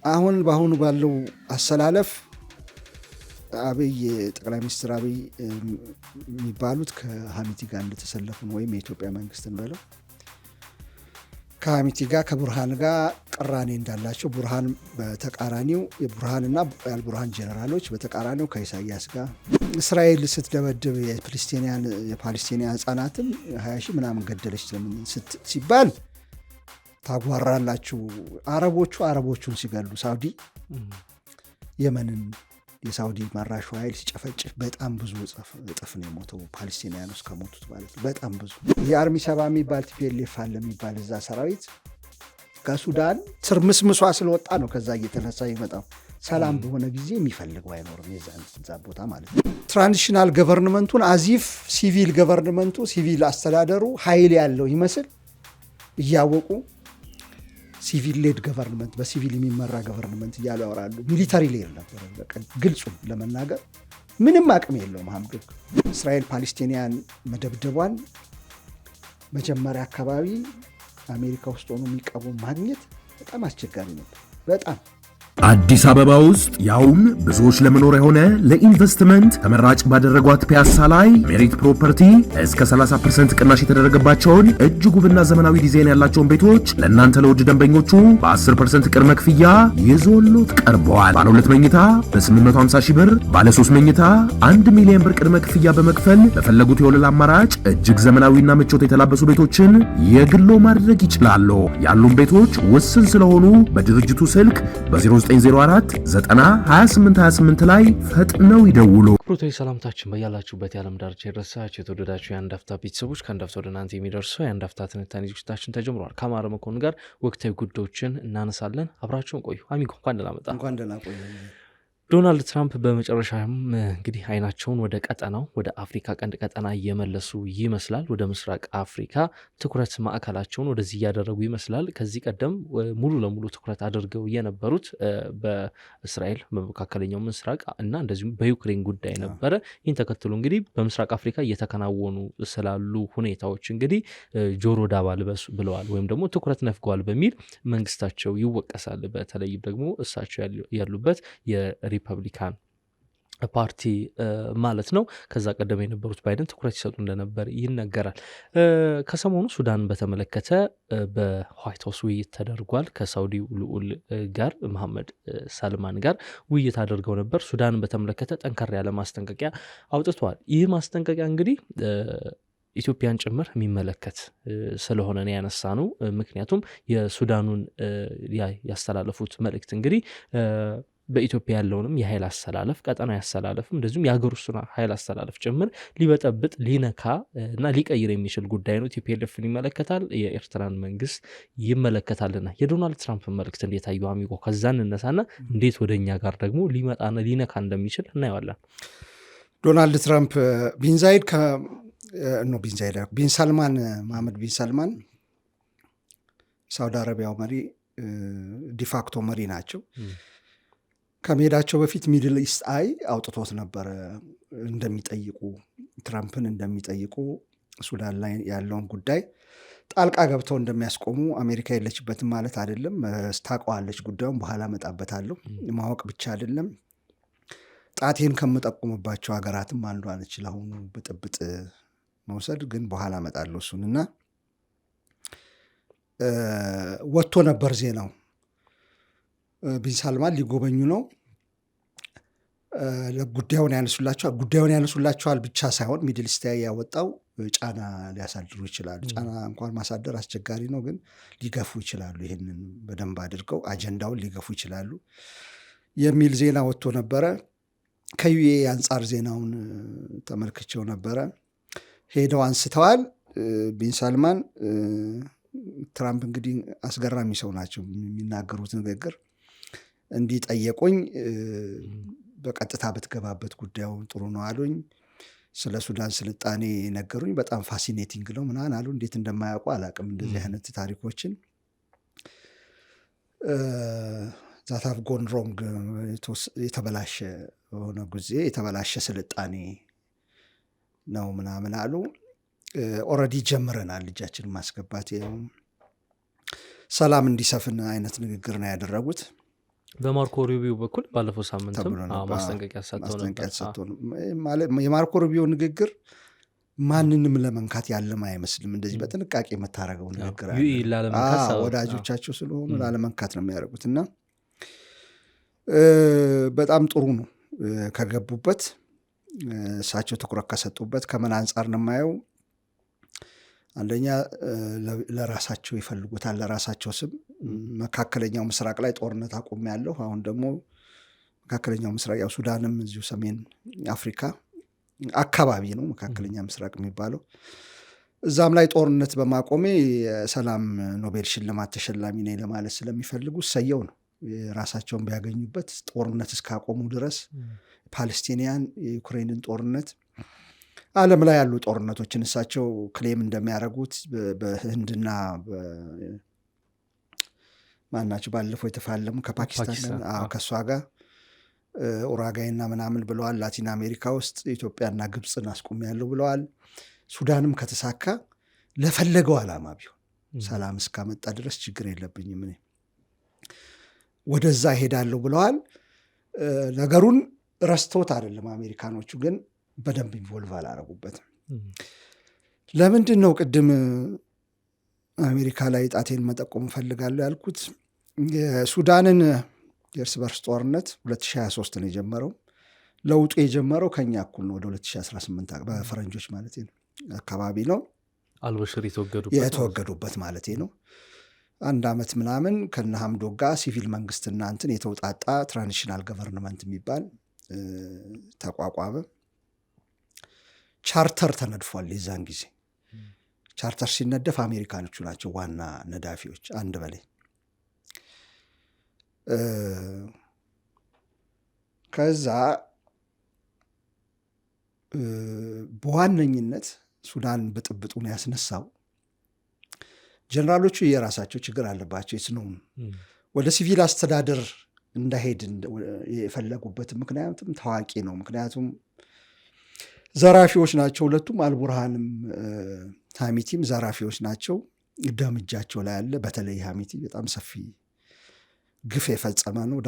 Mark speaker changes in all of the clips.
Speaker 1: አሁን በአሁኑ ባለው አሰላለፍ አብይ ጠቅላይ ሚኒስትር አብይ የሚባሉት ከሀሚቲ ጋር እንደተሰለፉ ነው፣ ወይም የኢትዮጵያ መንግስትን በለው ከሀሚቲ ጋር ከቡርሃን ጋር ቅራኔ እንዳላቸው፣ ቡርሃን በተቃራኒው የቡርሃንና የአልቡርሃን ጄኔራሎች በተቃራኒው ከኢሳያስ ጋር እስራኤል ስትደበድብ የፓለስቲኒያን ህጻናትን 20 ሺህ ምናምን ገደለች ሲባል ታጓራላችሁ። አረቦቹን ሲገሉ ሳውዲ የመንን የሳውዲ መራሹ ኃይል ሲጨፈጭፍ በጣም ብዙ እጥፍ ነው የሞተው ፓለስቲናውያን ውስጥ ከሞቱት ማለት ነው። በጣም ብዙ የአርሚ 70 የሚባል ቲፒኤልኤፍ አለ የሚባል እዛ ሰራዊት ከሱዳን ትርምስምሷ ስለወጣ ነው ከዛ እየተነሳ ይመጣው። ሰላም በሆነ ጊዜ የሚፈልገው አይኖርም የዛ ቦታ ማለት ነው። ትራንዚሽናል ገቨርንመንቱን አዚፍ ሲቪል ገቨርንመንቱ ሲቪል አስተዳደሩ ኃይል ያለው ይመስል እያወቁ ሲቪል ሌድ ገቨርንመንት በሲቪል የሚመራ ገቨርንመንት እያሉ ያወራሉ። ሚሊታሪ ሌድ ነበር ግልጹ ለመናገር ምንም አቅም የለውም ሐምዶክ። እስራኤል ፓለስቲኒያን መደብደቧን መጀመሪያ አካባቢ አሜሪካ ውስጥ ሆኖ የሚቃወም ማግኘት በጣም አስቸጋሪ ነበር። በጣም
Speaker 2: አዲስ አበባ ውስጥ ያውም ብዙዎች ለመኖር የሆነ ለኢንቨስትመንት ተመራጭ ባደረጓት ፒያሳ ላይ ሜሪት ፕሮፐርቲ እስከ 30% ቅናሽ የተደረገባቸውን እጅግ ውብና ዘመናዊ ዲዛይን ያላቸውን ቤቶች ለእናንተ ለውድ ደንበኞቹ በ10% ቅድመ ክፍያ ይዞሎት ቀርበዋል። ባለ 2 መኝታ በ850 ሺህ ብር፣ ባለ 3 መኝታ 1 ሚሊዮን ብር ቅድመ ክፍያ በመክፈል በፈለጉት የወለል አማራጭ እጅግ ዘመናዊና ምቾት የተላበሱ ቤቶችን የግሎ ማድረግ ይችላሉ። ያሉን ቤቶች ውስን ስለሆኑ በድርጅቱ ስልክ በ0904 90 28 28 ላይ ፈጥነው ይደውሉ።
Speaker 3: ክብሩታዊ ሰላምታችን በያላችሁበት የዓለም ዳርቻ የደረሳችሁ የተወደዳችሁ የአንድ አፍታ ቤተሰቦች ከአንድ አፍታ ወደ እናንተ የሚደርሰው የአንድ አፍታ ትንታኔ ዝግጅታችን ተጀምሯል። ከአማረ መኮንን ጋር ወቅታዊ ጉዳዮችን እናነሳለን። አብራችሁን ቆዩ። አሚጎ እንኳን ደህና መጣ።
Speaker 1: እንኳን ደህና ቆዩ።
Speaker 3: ዶናልድ ትራምፕ በመጨረሻም እንግዲህ አይናቸውን ወደ ቀጠናው ወደ አፍሪካ ቀንድ ቀጠና እየመለሱ ይመስላል። ወደ ምስራቅ አፍሪካ ትኩረት ማዕከላቸውን ወደዚህ እያደረጉ ይመስላል። ከዚህ ቀደም ሙሉ ለሙሉ ትኩረት አድርገው የነበሩት በእስራኤል በመካከለኛው ምስራቅ እና እንደዚሁም በዩክሬን ጉዳይ ነበረ። ይህን ተከትሎ እንግዲህ በምስራቅ አፍሪካ እየተከናወኑ ስላሉ ሁኔታዎች እንግዲህ ጆሮ ዳባ ልበስ ብለዋል፣ ወይም ደግሞ ትኩረት ነፍገዋል በሚል መንግስታቸው ይወቀሳል። በተለይም ደግሞ እሳቸው ያሉበት ሪፐብሊካን ፓርቲ ማለት ነው። ከዛ ቀደም የነበሩት ባይደን ትኩረት ይሰጡ እንደነበር ይነገራል። ከሰሞኑ ሱዳን በተመለከተ በዋይት ሃውስ ውይይት ተደርጓል። ከሳውዲው ልዑል ጋር መሐመድ ሳልማን ጋር ውይይት አድርገው ነበር። ሱዳን በተመለከተ ጠንከር ያለ ማስጠንቀቂያ አውጥተዋል። ይህ ማስጠንቀቂያ እንግዲህ ኢትዮጵያን ጭምር የሚመለከት ስለሆነ ነው ያነሳ ነው። ምክንያቱም የሱዳኑን ያስተላለፉት መልእክት እንግዲህ በኢትዮጵያ ያለውንም የኃይል አስተላለፍ ቀጠናዊ አስተላለፍም እንደዚሁም የሀገር ውስጥ ኃይል አስተላለፍ ጭምር ሊበጠብጥ ሊነካ እና ሊቀይር የሚችል ጉዳይ ነው። ቲፒኤልኤፍን ይመለከታል፣ የኤርትራን መንግስት ይመለከታልና የዶናልድ ትራምፕ መልእክት እንዴት አየው አሚጎ? ከዛ እንነሳና እንዴት ወደኛ ጋር ደግሞ ሊመጣና ሊነካ እንደሚችል እናየዋለን።
Speaker 1: ዶናልድ ትራምፕ ቢን ሳልማን መሐመድ ቢን ሳልማን ሳውዲ አረቢያው መሪ ዲፋክቶ መሪ ናቸው። ከመሄዳቸው በፊት ሚድል ኢስት አይ አውጥቶት ነበረ እንደሚጠይቁ ትራምፕን እንደሚጠይቁ ሱዳን ላይ ያለውን ጉዳይ ጣልቃ ገብተው እንደሚያስቆሙ። አሜሪካ የለችበትም ማለት አይደለም፣ ታውቀዋለች ጉዳዩን፣ በኋላ መጣበታለሁ። ማወቅ ብቻ አይደለም ጣቴን ከምጠቁምባቸው ሀገራትም አንዷ ነች ለአሁኑ ብጥብጥ መውሰድ፣ ግን በኋላ መጣለሁ እሱንና ወጥቶ ነበር ዜናው። ቢን ሳልማን ሊጎበኙ ነው። ጉዳዩን ያነሱላቸዋል ብቻ ሳይሆን ሚድል ኢስት ያወጣው ጫና ሊያሳድሩ ይችላሉ። ጫና እንኳን ማሳደር አስቸጋሪ ነው፣ ግን ሊገፉ ይችላሉ። ይህንን በደንብ አድርገው አጀንዳውን ሊገፉ ይችላሉ የሚል ዜና ወጥቶ ነበረ። ከዩኤ አንጻር ዜናውን ተመልክቼው ነበረ። ሄደው አንስተዋል ቢን ሳልማን። ትራምፕ እንግዲህ አስገራሚ ሰው ናቸው። የሚናገሩት ንግግር እንዲህ ጠየቁኝ፣ በቀጥታ ብትገባበት ጉዳዩ ጥሩ ነው አሉኝ። ስለ ሱዳን ስልጣኔ ነገሩኝ። በጣም ፋሲኔቲንግ ነው ምናምን አሉ። እንዴት እንደማያውቁ አላውቅም እንደዚህ አይነት ታሪኮችን። ዛት ሃቭ ጎን ሮንግ፣ የተበላሸ በሆነ ጊዜ የተበላሸ ስልጣኔ ነው ምናምን አሉ። ኦልሬዲ ጀምረናል ልጃችን ማስገባት፣ ሰላም እንዲሰፍን አይነት ንግግር ነው ያደረጉት።
Speaker 3: በማርኮ ሩቢዮ በኩል ባለፈው ሳምንትም ማስጠንቀቂያ ሰጥተው
Speaker 1: ነበር። የማርኮ ሩቢዮ ንግግር ማንንም ለመንካት ያለም አይመስልም። እንደዚህ በጥንቃቄ የምታደርገው ንግግር ወዳጆቻቸው ስለሆኑ ላለመንካት ነው የሚያደርጉት እና በጣም ጥሩ ነው ከገቡበት። እሳቸው ትኩረት ከሰጡበት ከምን አንጻር ነው የማየው? አንደኛ ለራሳቸው ይፈልጉታል፣ ለራሳቸው ስም። መካከለኛው ምስራቅ ላይ ጦርነት አቁም ያለሁ። አሁን ደግሞ መካከለኛው ምስራቅ ያው ሱዳንም እዚሁ ሰሜን አፍሪካ አካባቢ ነው መካከለኛ ምስራቅ የሚባለው። እዛም ላይ ጦርነት በማቆሜ የሰላም ኖቤል ሽልማት ተሸላሚ ነኝ ለማለት ስለሚፈልጉ ሰየው ነው ራሳቸውን ቢያገኙበት። ጦርነት እስካቆሙ ድረስ ፓለስቲኒያን የዩክሬንን ጦርነት ዓለም ላይ ያሉ ጦርነቶችን እሳቸው ክሌም እንደሚያደርጉት በህንድና ማናቸው ባለፈው የተፋለሙ ከፓኪስታን ከእሷ ጋር ኡራጋይና ምናምን ብለዋል። ላቲን አሜሪካ ውስጥ ኢትዮጵያና ግብፅን አስቆሚያለሁ ብለዋል። ሱዳንም ከተሳካ ለፈለገው ዓላማ ቢሆን ሰላም እስካመጣ ድረስ ችግር የለብኝም እኔ ወደዛ ሄዳለሁ ብለዋል። ነገሩን ረስተውት አይደለም አሜሪካኖቹ፣ ግን በደንብ ኢንቮልቭ አላረጉበትም። ለምንድን ነው ቅድም አሜሪካ ላይ ጣቴን መጠቆም እፈልጋለሁ ያልኩት? የሱዳንን የእርስ በርስ ጦርነት 2023 ነው የጀመረው። ለውጡ የጀመረው ከኛ እኩል ነው። ወደ 2018 በፈረንጆች ማለት ነው አካባቢ ነው
Speaker 3: አልበሽር
Speaker 1: የተወገዱበት ማለት ነው። 1 ዓመት ምናምን ከነ ሐምዶክ ጋር ሲቪል መንግስትና እንትን የተውጣጣ ትራንዚሽናል ገቨርንመንት የሚባል ተቋቋመ። ቻርተር ተነድፏል። የዛን ጊዜ ቻርተር ሲነደፍ አሜሪካኖቹ ናቸው ዋና ነዳፊዎች፣ አንድ በላይ። ከዛ በዋነኝነት ሱዳን ብጥብጡን ያስነሳው ጀነራሎቹ የራሳቸው ችግር አለባቸው። የስነውን ወደ ሲቪል አስተዳደር እንዳሄድ የፈለጉበት ምክንያቱም ታዋቂ ነው። ምክንያቱም ዘራፊዎች ናቸው ሁለቱም፣ አልቡርሃንም ሐሚቲም ዘራፊዎች ናቸው። ደም እጃቸው ላይ አለ። በተለይ ሐሚቲ በጣም ሰፊ ግፍ የፈጸመ ነው።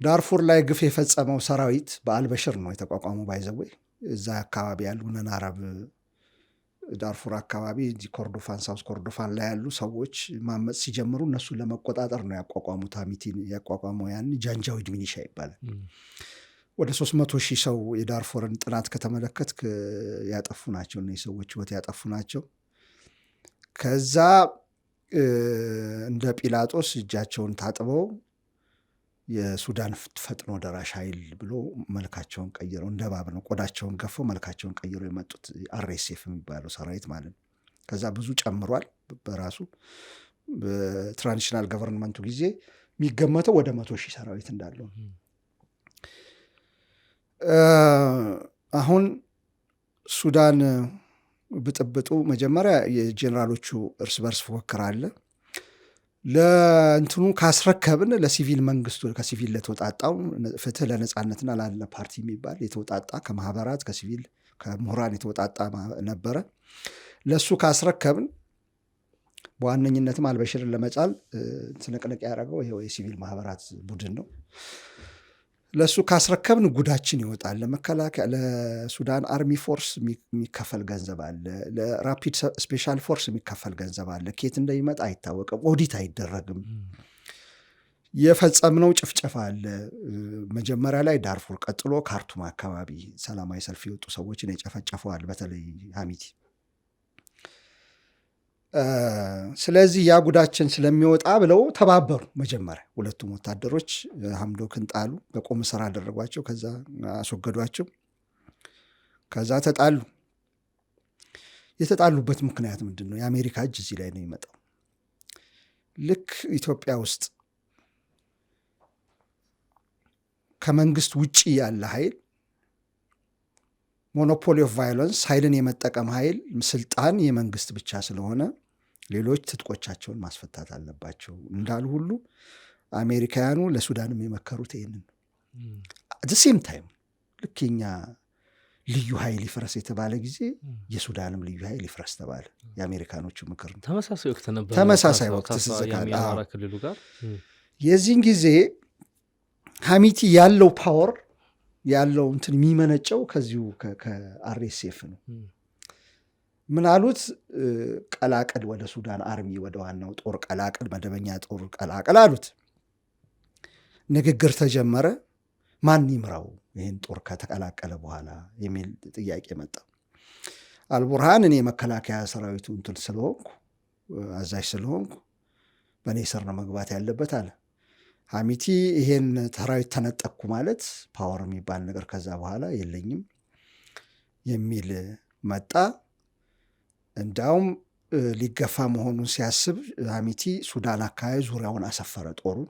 Speaker 1: ዳርፉር ላይ ግፍ የፈጸመው ሰራዊት በአልበሽር ነው የተቋቋመው። ባይዘወይ እዛ አካባቢ ያሉ ነን አረብ ዳርፉር አካባቢ ኮርዶፋን፣ ሳውስ ኮርዶፋን ላይ ያሉ ሰዎች ማመፅ ሲጀምሩ እነሱን ለመቆጣጠር ነው ያቋቋሙት። ሐሚቲን ያቋቋመው ያን ጃንጃዊድ ሚኒሻ ይባላል። ወደ 300,000 ሰው የዳርፎርን ጥናት ከተመለከት ያጠፉ ናቸው። እነዚህ ሰዎች ህይወት ያጠፉ ናቸው። ከዛ እንደ ጲላጦስ እጃቸውን ታጥበው የሱዳን ፈጥኖ ደራሽ ኃይል ብሎ መልካቸውን ቀይረው እንደ እባብ ነው ቆዳቸውን ገፈው መልካቸውን ቀይረው የመጡት RSF የሚባለው ሰራዊት ማለት ነው። ከዛ ብዙ ጨምሯል። በራሱ በትራንዚሽናል ገቨርንመንቱ ጊዜ የሚገመተው ወደ 100,000 ሰራዊት እንዳለው። አሁን ሱዳን ብጥብጡ መጀመሪያ የጄኔራሎቹ እርስ በርስ ፉክክር አለ። ለእንትኑ ካስረከብን ለሲቪል መንግስቱ ከሲቪል ለተወጣጣው ፍትህ ለነጻነትና ላለ ፓርቲ የሚባል የተወጣጣ ከማህበራት ከሲቪል ከምሁራን የተወጣጣ ነበረ። ለሱ ካስረከብን በዋነኝነትም አልበሽርን ለመጫል ትንቅንቅ ያደረገው ይሄው የሲቪል ማህበራት ቡድን ነው። ለሱ ካስረከብን ጉዳችን ይወጣል። ለመከላከያ ለሱዳን አርሚ ፎርስ የሚከፈል ገንዘብ አለ። ለራፒድ ስፔሻል ፎርስ የሚከፈል ገንዘብ አለ። ኬት እንደሚመጣ አይታወቅም። ኦዲት አይደረግም። የፈጸምነው ጭፍጨፋ አለ። መጀመሪያ ላይ ዳርፉር፣ ቀጥሎ ካርቱም አካባቢ ሰላማዊ ሰልፍ የወጡ ሰዎችን የጨፈጨፈዋል፣ በተለይ ሐሚቲ። ስለዚህ ያ ጉዳችን ስለሚወጣ ብለው ተባበሩ። መጀመሪያ ሁለቱም ወታደሮች ሐምዶክን ጣሉ፣ በቁም እስር አደረጓቸው፣ ከዛ አስወገዷቸው፣ ከዛ ተጣሉ። የተጣሉበት ምክንያት ምንድን ነው? የአሜሪካ እጅ እዚህ ላይ ነው የሚመጣው። ልክ ኢትዮጵያ ውስጥ ከመንግስት ውጪ ያለ ኃይል ሞኖፖሊ ኦፍ ቫዮለንስ ኃይልን የመጠቀም ኃይል ስልጣን የመንግስት ብቻ ስለሆነ ሌሎች ትጥቆቻቸውን ማስፈታት አለባቸው እንዳሉ ሁሉ አሜሪካውያኑ ለሱዳንም የመከሩት ይህንን። አት ሴም ታይም ልክ የኛ ልዩ ኃይል ይፍረስ የተባለ ጊዜ የሱዳንም ልዩ ኃይል ይፍረስ ተባለ። የአሜሪካኖቹ ምክር ነው።
Speaker 3: ተመሳሳይ ወቅት ነበር።
Speaker 1: ተመሳሳይ ወቅት ተዘጋለ።
Speaker 3: የአማራ ክልሉ ጋር
Speaker 1: የዚህን ጊዜ ሐሚቲ ያለው ፓወር ያለው እንትን የሚመነጨው ከዚሁ ከአርኤስኤፍ ነው። ምን አሉት? ቀላቀል ወደ ሱዳን አርሚ ወደ ዋናው ጦር ቀላቀል፣ መደበኛ ጦር ቀላቀል አሉት። ንግግር ተጀመረ። ማን ይምራው ይህን ጦር ከተቀላቀለ በኋላ የሚል ጥያቄ መጣ። አልቡርሃን እኔ መከላከያ ሰራዊቱ እንትን ስለሆንኩ አዛዥ ስለሆንኩ በእኔ ስር ነው መግባት ያለበት አለ። ሐሚቲ ይሄን ሰራዊት ተነጠቅኩ ማለት ፓወር የሚባል ነገር ከዛ በኋላ የለኝም የሚል መጣ። እንዳውም ሊገፋ መሆኑን ሲያስብ ሐሚቲ ሱዳን አካባቢ ዙሪያውን አሰፈረ፣ ጦሩን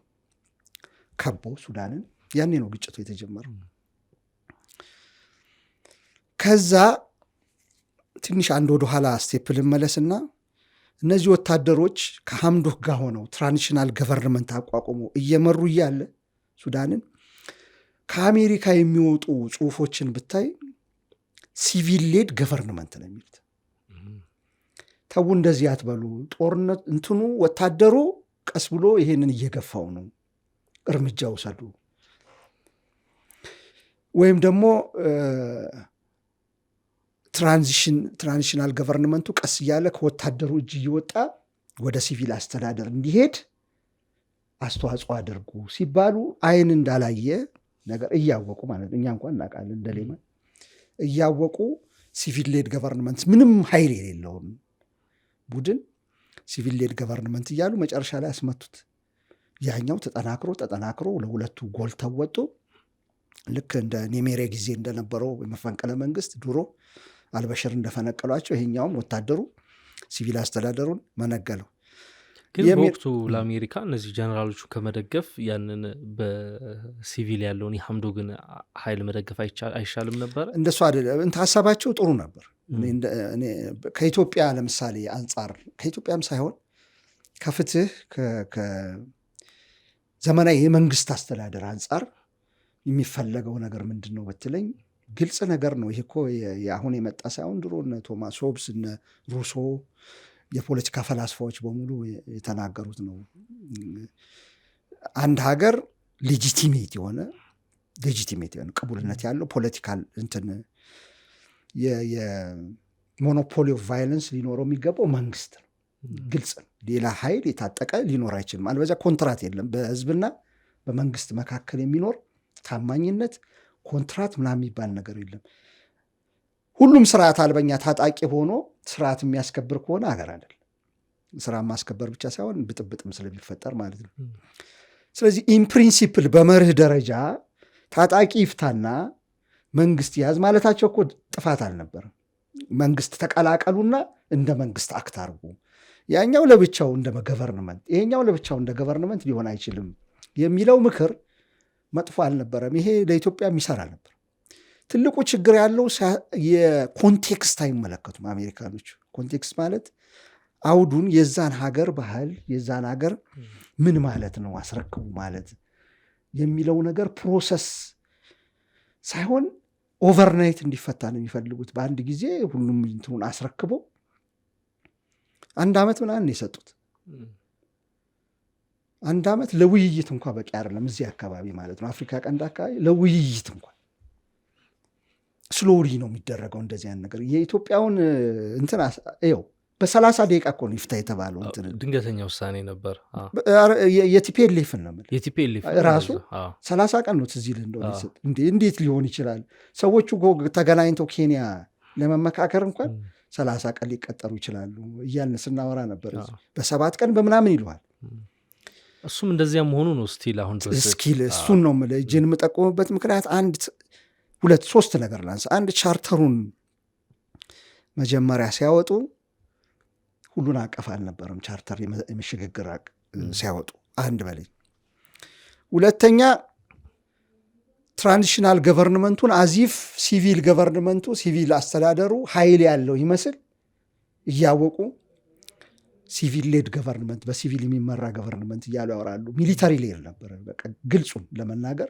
Speaker 1: ከቦ ሱዳንን። ያኔ ነው ግጭቱ የተጀመረው። ከዛ ትንሽ አንድ ወደኋላ ስቴፕ ልመለስና እነዚህ ወታደሮች ከሐምዶክ ጋር ሆነው ትራንዚሽናል ገቨርንመንት አቋቁሞ እየመሩ እያለ ሱዳንን ከአሜሪካ የሚወጡ ጽሁፎችን ብታይ ሲቪል ሌድ ገቨርንመንት ነው የሚሉት። ተው እንደዚህ አትበሉ፣ ጦርነት እንትኑ ወታደሩ ቀስ ብሎ ይሄንን እየገፋው ነው፣ እርምጃ ውሰዱ። ወይም ደግሞ ትራንዚሽናል ገቨርንመንቱ ቀስ እያለ ከወታደሩ እጅ እየወጣ ወደ ሲቪል አስተዳደር እንዲሄድ አስተዋጽኦ አድርጉ ሲባሉ አይን እንዳላየ ነገር እያወቁ ማለት እኛ እንኳን እናውቃለን እንደሌማ እያወቁ ሲቪል ሌድ ገቨርንመንት ምንም ኃይል የሌለውን ቡድን ሲቪል ሌድ ገቨርንመንት እያሉ መጨረሻ ላይ አስመቱት። ያኛው ተጠናክሮ ለሁለቱ ጎልተው ወጡ። ልክ እንደ ኔሜሬ ጊዜ እንደነበረው የመፈንቅለ መንግስት ድሮ አልበሽር እንደፈነቀሏቸው ይሄኛውም ወታደሩ ሲቪል አስተዳደሩን መነገለው።
Speaker 3: ግን በወቅቱ ለአሜሪካ እነዚህ ጀነራሎቹ ከመደገፍ ያንን በሲቪል ያለውን የሐምዶክን ኃይል መደገፍ አይሻልም ነበር?
Speaker 1: እንደሱ አይደለም። ሀሳባቸው ጥሩ ነበር። ከኢትዮጵያ ለምሳሌ አንጻር ከኢትዮጵያም ሳይሆን ከፍትህ ከዘመናዊ የመንግስት አስተዳደር አንጻር የሚፈለገው ነገር ምንድን ነው ብትለኝ ግልጽ ነገር ነው። ይሄ እኮ አሁን የመጣ ሳይሆን ድሮ እነ ቶማስ ሆብስ እነ ሩሶ የፖለቲካ ፈላስፋዎች በሙሉ የተናገሩት ነው። አንድ ሀገር ሌጂቲሜት የሆነ ቅቡልነት ያለው ፖለቲካል እንትን የሞኖፖሊ ኦፍ ቫይለንስ ሊኖረው የሚገባው መንግስት ነው። ግልጽ ነው። ሌላ ኃይል የታጠቀ ሊኖር አይችልም። አለበለዚያ ኮንትራት የለም። በህዝብና በመንግስት መካከል የሚኖር ታማኝነት ኮንትራት ምናምን የሚባል ነገር የለም። ሁሉም ስርዓት አልበኛ ታጣቂ ሆኖ ስርዓት የሚያስከብር ከሆነ ሀገር አይደለም። ስራ ማስከበር ብቻ ሳይሆን ብጥብጥም ስለሚፈጠር ማለት ነው። ስለዚህ ኢንፕሪንሲፕል በመርህ ደረጃ ታጣቂ ይፍታና መንግስት ያዝ ማለታቸው እኮ ጥፋት አልነበረም። መንግስት ተቀላቀሉና እንደ መንግስት አክት አድርጉ፣ ያኛው ለብቻው እንደ ገቨርንመንት፣ ይሄኛው ለብቻው እንደ ገቨርንመንት ሊሆን አይችልም የሚለው ምክር መጥፎ አልነበረም። ይሄ ለኢትዮጵያ የሚሰራ ነበር። ትልቁ ችግር ያለው የኮንቴክስት አይመለከቱም አሜሪካኖች። ኮንቴክስት ማለት አውዱን የዛን ሀገር ባህል የዛን ሀገር ምን ማለት ነው አስረክቡ ማለት የሚለው ነገር ፕሮሰስ ሳይሆን ኦቨርናይት እንዲፈታ ነው የሚፈልጉት። በአንድ ጊዜ ሁሉም እንትኑን አስረክቦ 1 ዓመት ምናምን የሰጡት 1 ዓመት ለውይይት እንኳ በቂ አይደለም። እዚህ አካባቢ ማለት ነው አፍሪካ ቀንድ አካባቢ ለውይይት እንኳ ስሎሪ ነው የሚደረገው እንደዚህ አይነት ነገር። የኢትዮጵያውን እንትን ይኸው በ30 ደቂቃ እኮ ነው ይፍታ የተባለው። እንትን
Speaker 3: ድንገተኛ ውሳኔ ነበር።
Speaker 1: የቲፒኤልኤፍን ነው
Speaker 3: የቲፒኤልኤፍ
Speaker 1: ራሱ 30 ቀን ነው ትዝ ይልህ እንደሆነ። እንዴት ሊሆን ይችላል? ሰዎቹ ተገናኝተው ኬንያ ለመመካከር እንኳን 30 ቀን ሊቀጠሩ ይችላሉ እያልን ስናወራ ነበር። በ7 ቀን በምናምን ይለዋል።
Speaker 3: እሱም እንደዚያ መሆኑ ነው ስቲል አሁን
Speaker 1: እስኪል እሱን ነው የምልህ። እጅን የምጠቆምበት ምክንያት 1 2 3 ነገር ላንሳ። አንድ ቻርተሩን መጀመሪያ ሲያወጡ ሁሉን አቀፍ አልነበረም። ቻርተር የመሸጋገር ሲያወጡ አንድ በላይ። ሁለተኛ ትራንዚሽናል ገቨርንመንቱን አዚፍ ሲቪል ገቨርንመንቱ ሲቪል አስተዳደሩ ኃይል ያለው ይመስል እያወቁ ሲቪል ሌድ ገቨርንመንት በሲቪል የሚመራ ገቨርንመንት እያሉ ያወራሉ። ሚሊታሪ ሌድ ነበረ። በቃ ግልጹን ለመናገር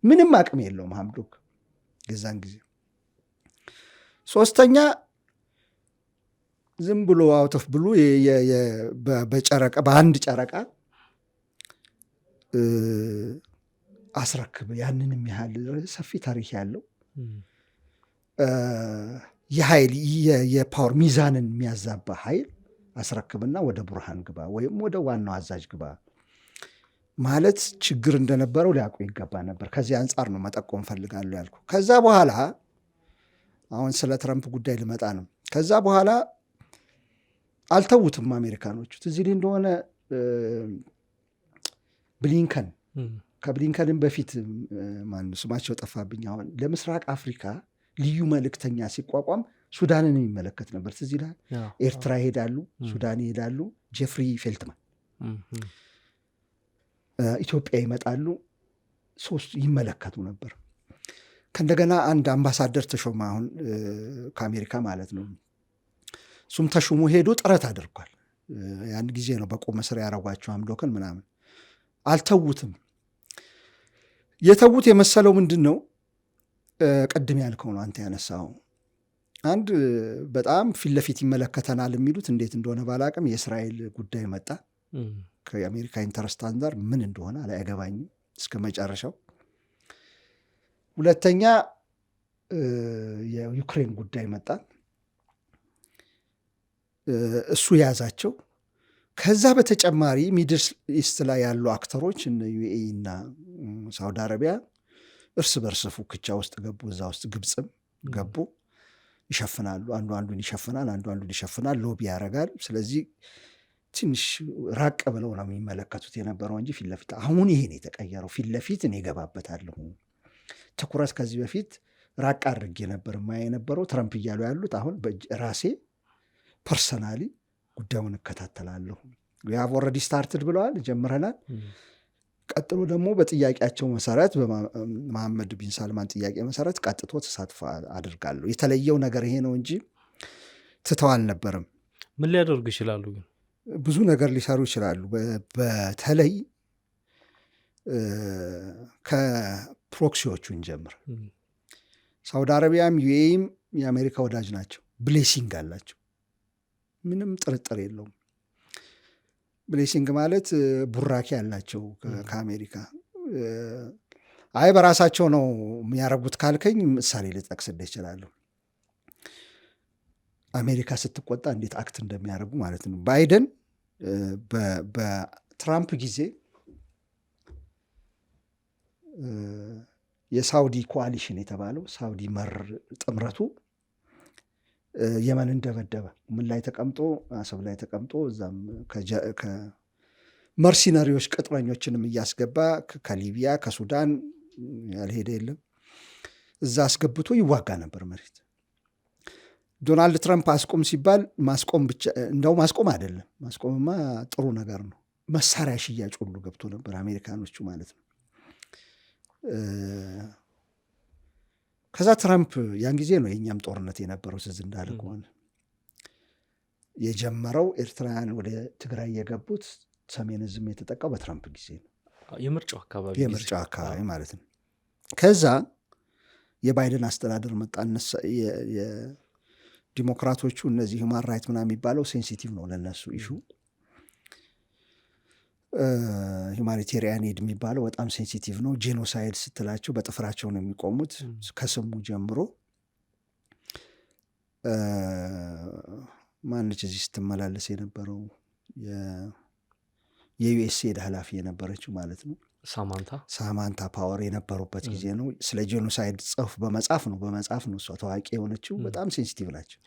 Speaker 1: ምንም አቅም የለውም ሐምዶክ የዛን ጊዜ። ሶስተኛ ዝም ብሎ አውቶፍ ብሉ በጨረቃ በአንድ ጨረቃ አስረክብ ያንንም ያህል ሰፊ ታሪክ ያለው የኃይል የፓወር ሚዛንን የሚያዛባ ኃይል አስረክብና ወደ ቡርሃን ግባ ወይም ወደ ዋናው አዛዥ ግባ ማለት ችግር እንደነበረው ሊያውቁ ይገባ ነበር። ከዚህ አንጻር ነው መጠቆም ፈልጋለሁ ያልኩ። ከዛ በኋላ አሁን ስለ ትረምፕ ጉዳይ ልመጣ ነው። ከዛ በኋላ አልተዉትም አሜሪካኖቹ። ትዝ ይልህ እንደሆነ ብሊንከን ከብሊንከንም በፊት ማን ስማቸው ጠፋብኝ አሁን ለምስራቅ አፍሪካ ልዩ መልእክተኛ ሲቋቋም ሱዳንን የሚመለከት ነበር። ትዝ ይልሃል? ኤርትራ ይሄዳሉ፣ ሱዳን ይሄዳሉ፣ ጄፍሪ ፌልትማን ኢትዮጵያ ይመጣሉ፣ ሶስት ይመለከቱ ነበር። ከእንደገና አንድ አምባሳደር ተሾመ አሁን ከአሜሪካ ማለት ነው። እሱም ተሾሞ ሄዶ ጥረት አድርጓል። ያን ጊዜ ነው በቁም እስር ያረጓቸው አምዶክን ምናምን። አልተዉትም። የተዉት የመሰለው ምንድን ነው? ቅድም ያልከው ነው አንተ ያነሳው። አንድ በጣም ፊት ለፊት ይመለከተናል የሚሉት እንዴት እንደሆነ ባላቅም የእስራኤል ጉዳይ መጣ። ከአሜሪካ ኢንተረስት አንጻር ምን እንደሆነ አላያገባኝም እስከ መጨረሻው። ሁለተኛ የዩክሬን ጉዳይ መጣ። እሱ የያዛቸው። ከዛ በተጨማሪ ሚድል ኢስት ላይ ያሉ አክተሮች እነ ዩኤኢ እና ሳውዲ አረቢያ እርስ በርስ ፉክቻ ውስጥ ገቡ። እዛ ውስጥ ግብፅም ገቡ። ይሸፍናሉ፣ አንዱ አንዱን ይሸፍናል፣ አንዱ አንዱን ይሸፍናል፣ ሎቢ ያደርጋል። ስለዚህ ትንሽ ራቅ ብለው ነው የሚመለከቱት የነበረው እንጂ ፊት ለፊት አሁን ይሄን የተቀየረው ፊት ለፊት እኔ እገባበታለሁ። ትኩረት ከዚህ በፊት ራቅ አድርጌ ነበር ማያ የነበረው ትረምፕ እያሉ ያሉት አሁን ራሴ ፐርሰናሊ ጉዳዩን እከታተላለሁ። ዊ ሃቭ ኦልሬዲ ስታርትድ ብለዋል፣ ጀምረናል። ቀጥሎ ደግሞ በጥያቄያቸው መሰረት በመሐመድ ቢን ሳልማን ጥያቄ መሰረት ቀጥቶ ተሳትፎ አድርጋለሁ። የተለየው ነገር ይሄ ነው እንጂ ትተው አልነበርም።
Speaker 3: ምን ሊያደርጉ ይችላሉ? ግን
Speaker 1: ብዙ ነገር ሊሰሩ ይችላሉ። በተለይ ከፕሮክሲዎቹን ጀምር። ሳውዲ አረቢያም ዩኤኢም የአሜሪካ ወዳጅ ናቸው። ብሌሲንግ አላቸው፣ ምንም ጥርጥር የለውም። ብሌሲንግ ማለት ቡራኬ ያላቸው ከአሜሪካ። አይ በራሳቸው ነው የሚያደርጉት ካልከኝ ምሳሌ ልጠቅስልህ እችላለሁ። አሜሪካ ስትቆጣ እንዴት አክት እንደሚያደርጉ ማለት ነው። ባይደን በትራምፕ ጊዜ የሳውዲ ኮአሊሽን የተባለው ሳውዲ መር ጥምረቱ የመንን ደበደበ። ምን ላይ ተቀምጦ? አሰብ ላይ ተቀምጦ እዛም ከመርሲነሪዎች ቅጥረኞችንም እያስገባ ከሊቢያ ከሱዳን ያልሄደ የለም እዛ አስገብቶ ይዋጋ ነበር መሬት። ዶናልድ ትራምፕ አስቆም ሲባል ማስቆም ብቻ እንደው ማስቆም አይደለም፣ ማስቆምማ ጥሩ ነገር ነው። መሳሪያ ሽያጭ ሁሉ ገብቶ ነበር አሜሪካኖቹ ማለት ነው። ከዛ ትራምፕ ያን ጊዜ ነው የእኛም ጦርነት የነበረው። ትዝ እንዳለ ከሆነ የጀመረው ኤርትራውያን ወደ ትግራይ የገቡት ሰሜን ዕዝም የተጠቃው በትራምፕ ጊዜ ነው።
Speaker 3: የምርጫው
Speaker 1: አካባቢ ማለት ነው። ከዛ የባይደን አስተዳደር መጣ። ዲሞክራቶቹ እነዚህ ሁማን ራይት ምናምን የሚባለው ሴንሲቲቭ ነው ለነሱ ኢሹ። ሁማኒቴሪያን ኤድ የሚባለው በጣም ሴንሲቲቭ ነው። ጄኖሳይድ ስትላቸው በጥፍራቸው ነው የሚቆሙት ከስሙ ጀምሮ። ማነች እዚህ ስትመላለስ የነበረው የዩኤስኤድ ኃላፊ የነበረችው ማለት ነው ሳማንታ ፓወር የነበሩበት ጊዜ ነው። ስለ ጄኖሳይድ ጽሑፍ በመጻፍ ነው እሷ ታዋቂ የሆነችው። በጣም ሴንሲቲቭ ናቸው።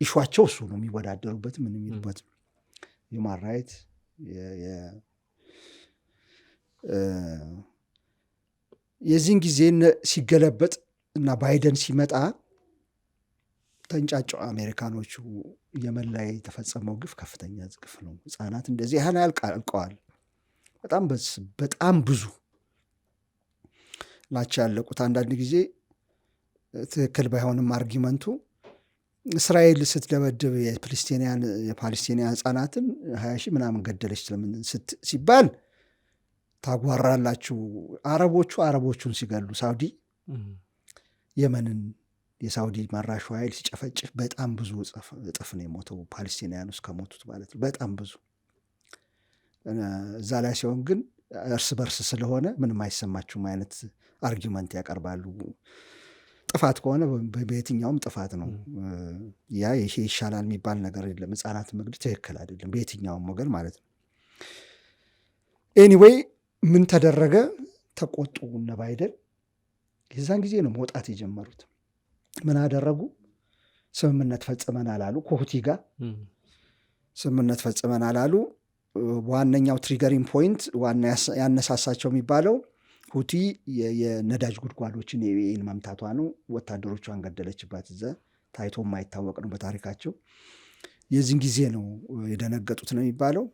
Speaker 1: ኢሹዋቸው እሱ ነው። የሚወዳደሩበት ምን የሚሉበት ሁማን ራይት የዚህን ጊዜ ሲገለበጥ እና ባይደን ሲመጣ ተንጫጫው አሜሪካኖቹ። የመን ላይ የተፈጸመው ግፍ ከፍተኛ ግፍ ነው። ህጻናት እንደዚህ ያህል አልቀዋል። በጣም ብዙ ናቸው ያለቁት። አንዳንድ ጊዜ ትክክል ባይሆንም አርጊመንቱ እስራኤል ስትደበድብ የፓለስቲኒያን ህጻናትን 20 ሺህ ምናምን ገደለች ስለምን ሲባል ታጓራላችሁ። አረቦቹን ሲገሉ ሳውዲ የመንን የሳውዲ መራሹ ኃይል ሲጨፈጭፍ በጣም ብዙ እጥፍ ነው የሞተው ፓለስቲናውያኖች ከሞቱት ማለት ነው። በጣም ብዙ። እዛ ላይ ሲሆን ግን እርስ በርስ ስለሆነ ምንም አይሰማችሁም አይነት አርጊመንት ያቀርባሉ። ጥፋት ከሆነ በየትኛውም ጥፋት ነው። ያ ይሄ ይሻላል የሚባል ነገር የለም። ህጻናት መግደል ትክክል አይደለም በየትኛውም ወገን ማለት ነው። ኤኒዌይ ምን ተደረገ? ተቆጡ እነ ባይደን። የዛን ጊዜ ነው መውጣት የጀመሩት። ምን አደረጉ? ስምምነት ፈጽመናል አሉ። ከሁቲ ጋር ስምምነት ፈጽመናል አሉ። ዋነኛው ትሪገሪንግ ፖይንት ዋና ያነሳሳቸው የሚባለው ሁቲ የነዳጅ ጉድጓዶችን የዩኤን መምታቷ ነው። ወታደሮቿን ገደለችባት። እዛ ታይቶ የማይታወቅ ነው በታሪካቸው። የዚህን ጊዜ ነው የደነገጡት ነው የሚባለው።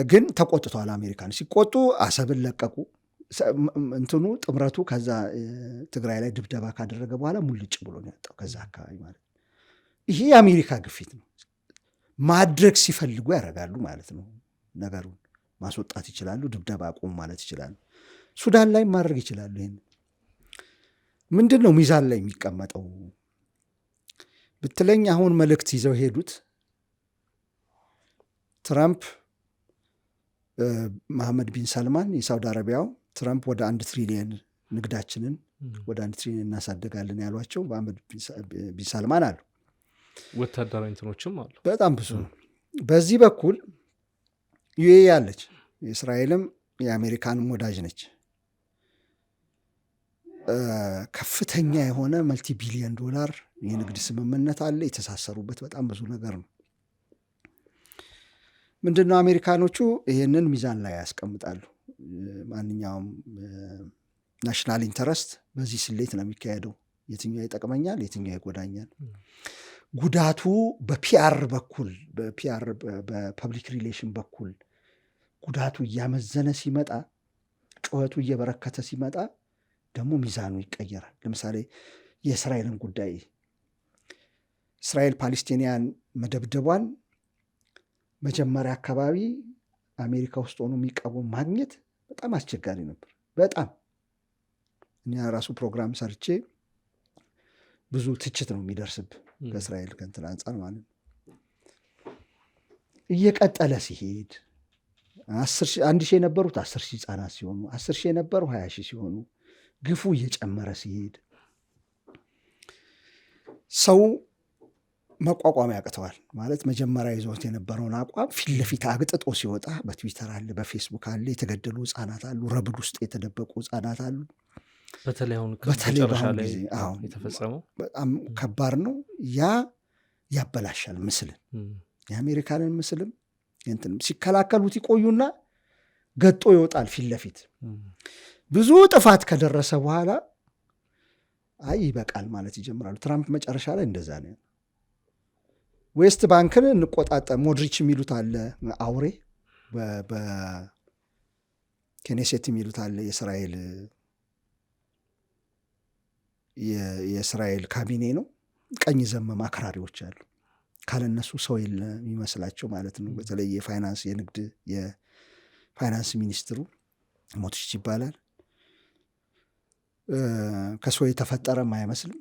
Speaker 1: ግን ተቆጥቷል። አሜሪካን ሲቆጡ አሰብን ለቀቁ። እንትኑ ጥምረቱ ከዛ ትግራይ ላይ ድብደባ ካደረገ በኋላ ሙልጭ ብሎ ነው ያጣው ከዛ አካባቢ ማለት ነው። ይሄ የአሜሪካ ግፊት ነው። ማድረግ ሲፈልጉ ያደርጋሉ ማለት ነው። ነገሩን ማስወጣት ይችላሉ። ድብደባ አቁሙ ማለት ይችላሉ። ሱዳን ላይ ማድረግ ይችላሉ። ይህን ምንድን ነው ሚዛን ላይ የሚቀመጠው ብትለኝ፣ አሁን መልእክት ይዘው ሄዱት ትራምፕ መሐመድ ቢን ሰልማን የሳውዲ አረቢያው ትራምፕ ወደ 1 ትሪሊየን ንግዳችንን ወደ 1 ትሪሊየን እናሳደጋለን ያሏቸው መሐመድ ቢን ሰልማን አሉ።
Speaker 3: ወታደራዊ እንትኖችም አሉ። በጣም ብዙ ነው።
Speaker 1: በዚህ በኩል ዩኤኢ አለች። የእስራኤልም የአሜሪካንም ወዳጅ ነች። ከፍተኛ የሆነ መልቲ ቢሊየን ዶላር የንግድ ስምምነት አለ። የተሳሰሩበት በጣም ብዙ ነገር ነው። ምንድነው አሜሪካኖቹ ይህንን ሚዛን ላይ ያስቀምጣሉ። ማንኛውም ናሽናል ኢንተረስት በዚህ ስሌት ነው የሚካሄደው። የትኛው ይጠቅመኛል፣ የትኛው ይጎዳኛል። ጉዳቱ በፒአር በኩል በፐብሊክ ሪሌሽን በኩል ጉዳቱ እያመዘነ ሲመጣ፣ ጩኸቱ እየበረከተ ሲመጣ ደግሞ ሚዛኑ ይቀየራል። ለምሳሌ የእስራኤልን ጉዳይ እስራኤል ፓሌስቲንያን መደብደቧን መጀመሪያ አካባቢ አሜሪካ ውስጥ ሆኖ የሚቃወም ማግኘት በጣም አስቸጋሪ ነበር። በጣም እኛ ራሱ ፕሮግራም ሰርቼ ብዙ ትችት ነው የሚደርስብ ከእስራኤል ከእንትን አንጻር ማለት ነው። እየቀጠለ ሲሄድ 1,000 የነበሩት 10,000 ህጻናት ሲሆኑ 10,000 የነበሩ 20,000 ሲሆኑ ግፉ እየጨመረ ሲሄድ ሰው መቋቋም ያቅተዋል። ማለት መጀመሪያ ይዞት የነበረውን አቋም ፊት ለፊት አግጥጦ ሲወጣ በትዊተር አለ፣ በፌስቡክ አለ፣ የተገደሉ ህጻናት አሉ፣ ረብል ውስጥ የተደበቁ ህጻናት አሉ።
Speaker 3: በተለይ አሁን የተፈጸመው
Speaker 1: በጣም ከባድ ነው። ያ ያበላሻል ምስልን፣ የአሜሪካንን ምስልም እንትንም ሲከላከሉት ይቆዩና ገጦ ይወጣል ፊት ለፊት። ብዙ ጥፋት ከደረሰ በኋላ አይ ይበቃል ማለት ይጀምራሉ። ትራምፕ መጨረሻ ላይ እንደዛ ነው። ዌስት ባንክን እንቆጣጠር ሞድሪች የሚሉት አለ፣ አውሬ በኬኔሴት የሚሉት አለ፣ የእስራኤል ካቢኔ ነው። ቀኝ ዘመም አክራሪዎች አሉ። ካለነሱ ሰው የለ የሚመስላቸው ማለት ነው። በተለይ የንግድ የፋይናንስ ሚኒስትሩ ሞትሪች ይባላል። ከሰው የተፈጠረም አይመስልም።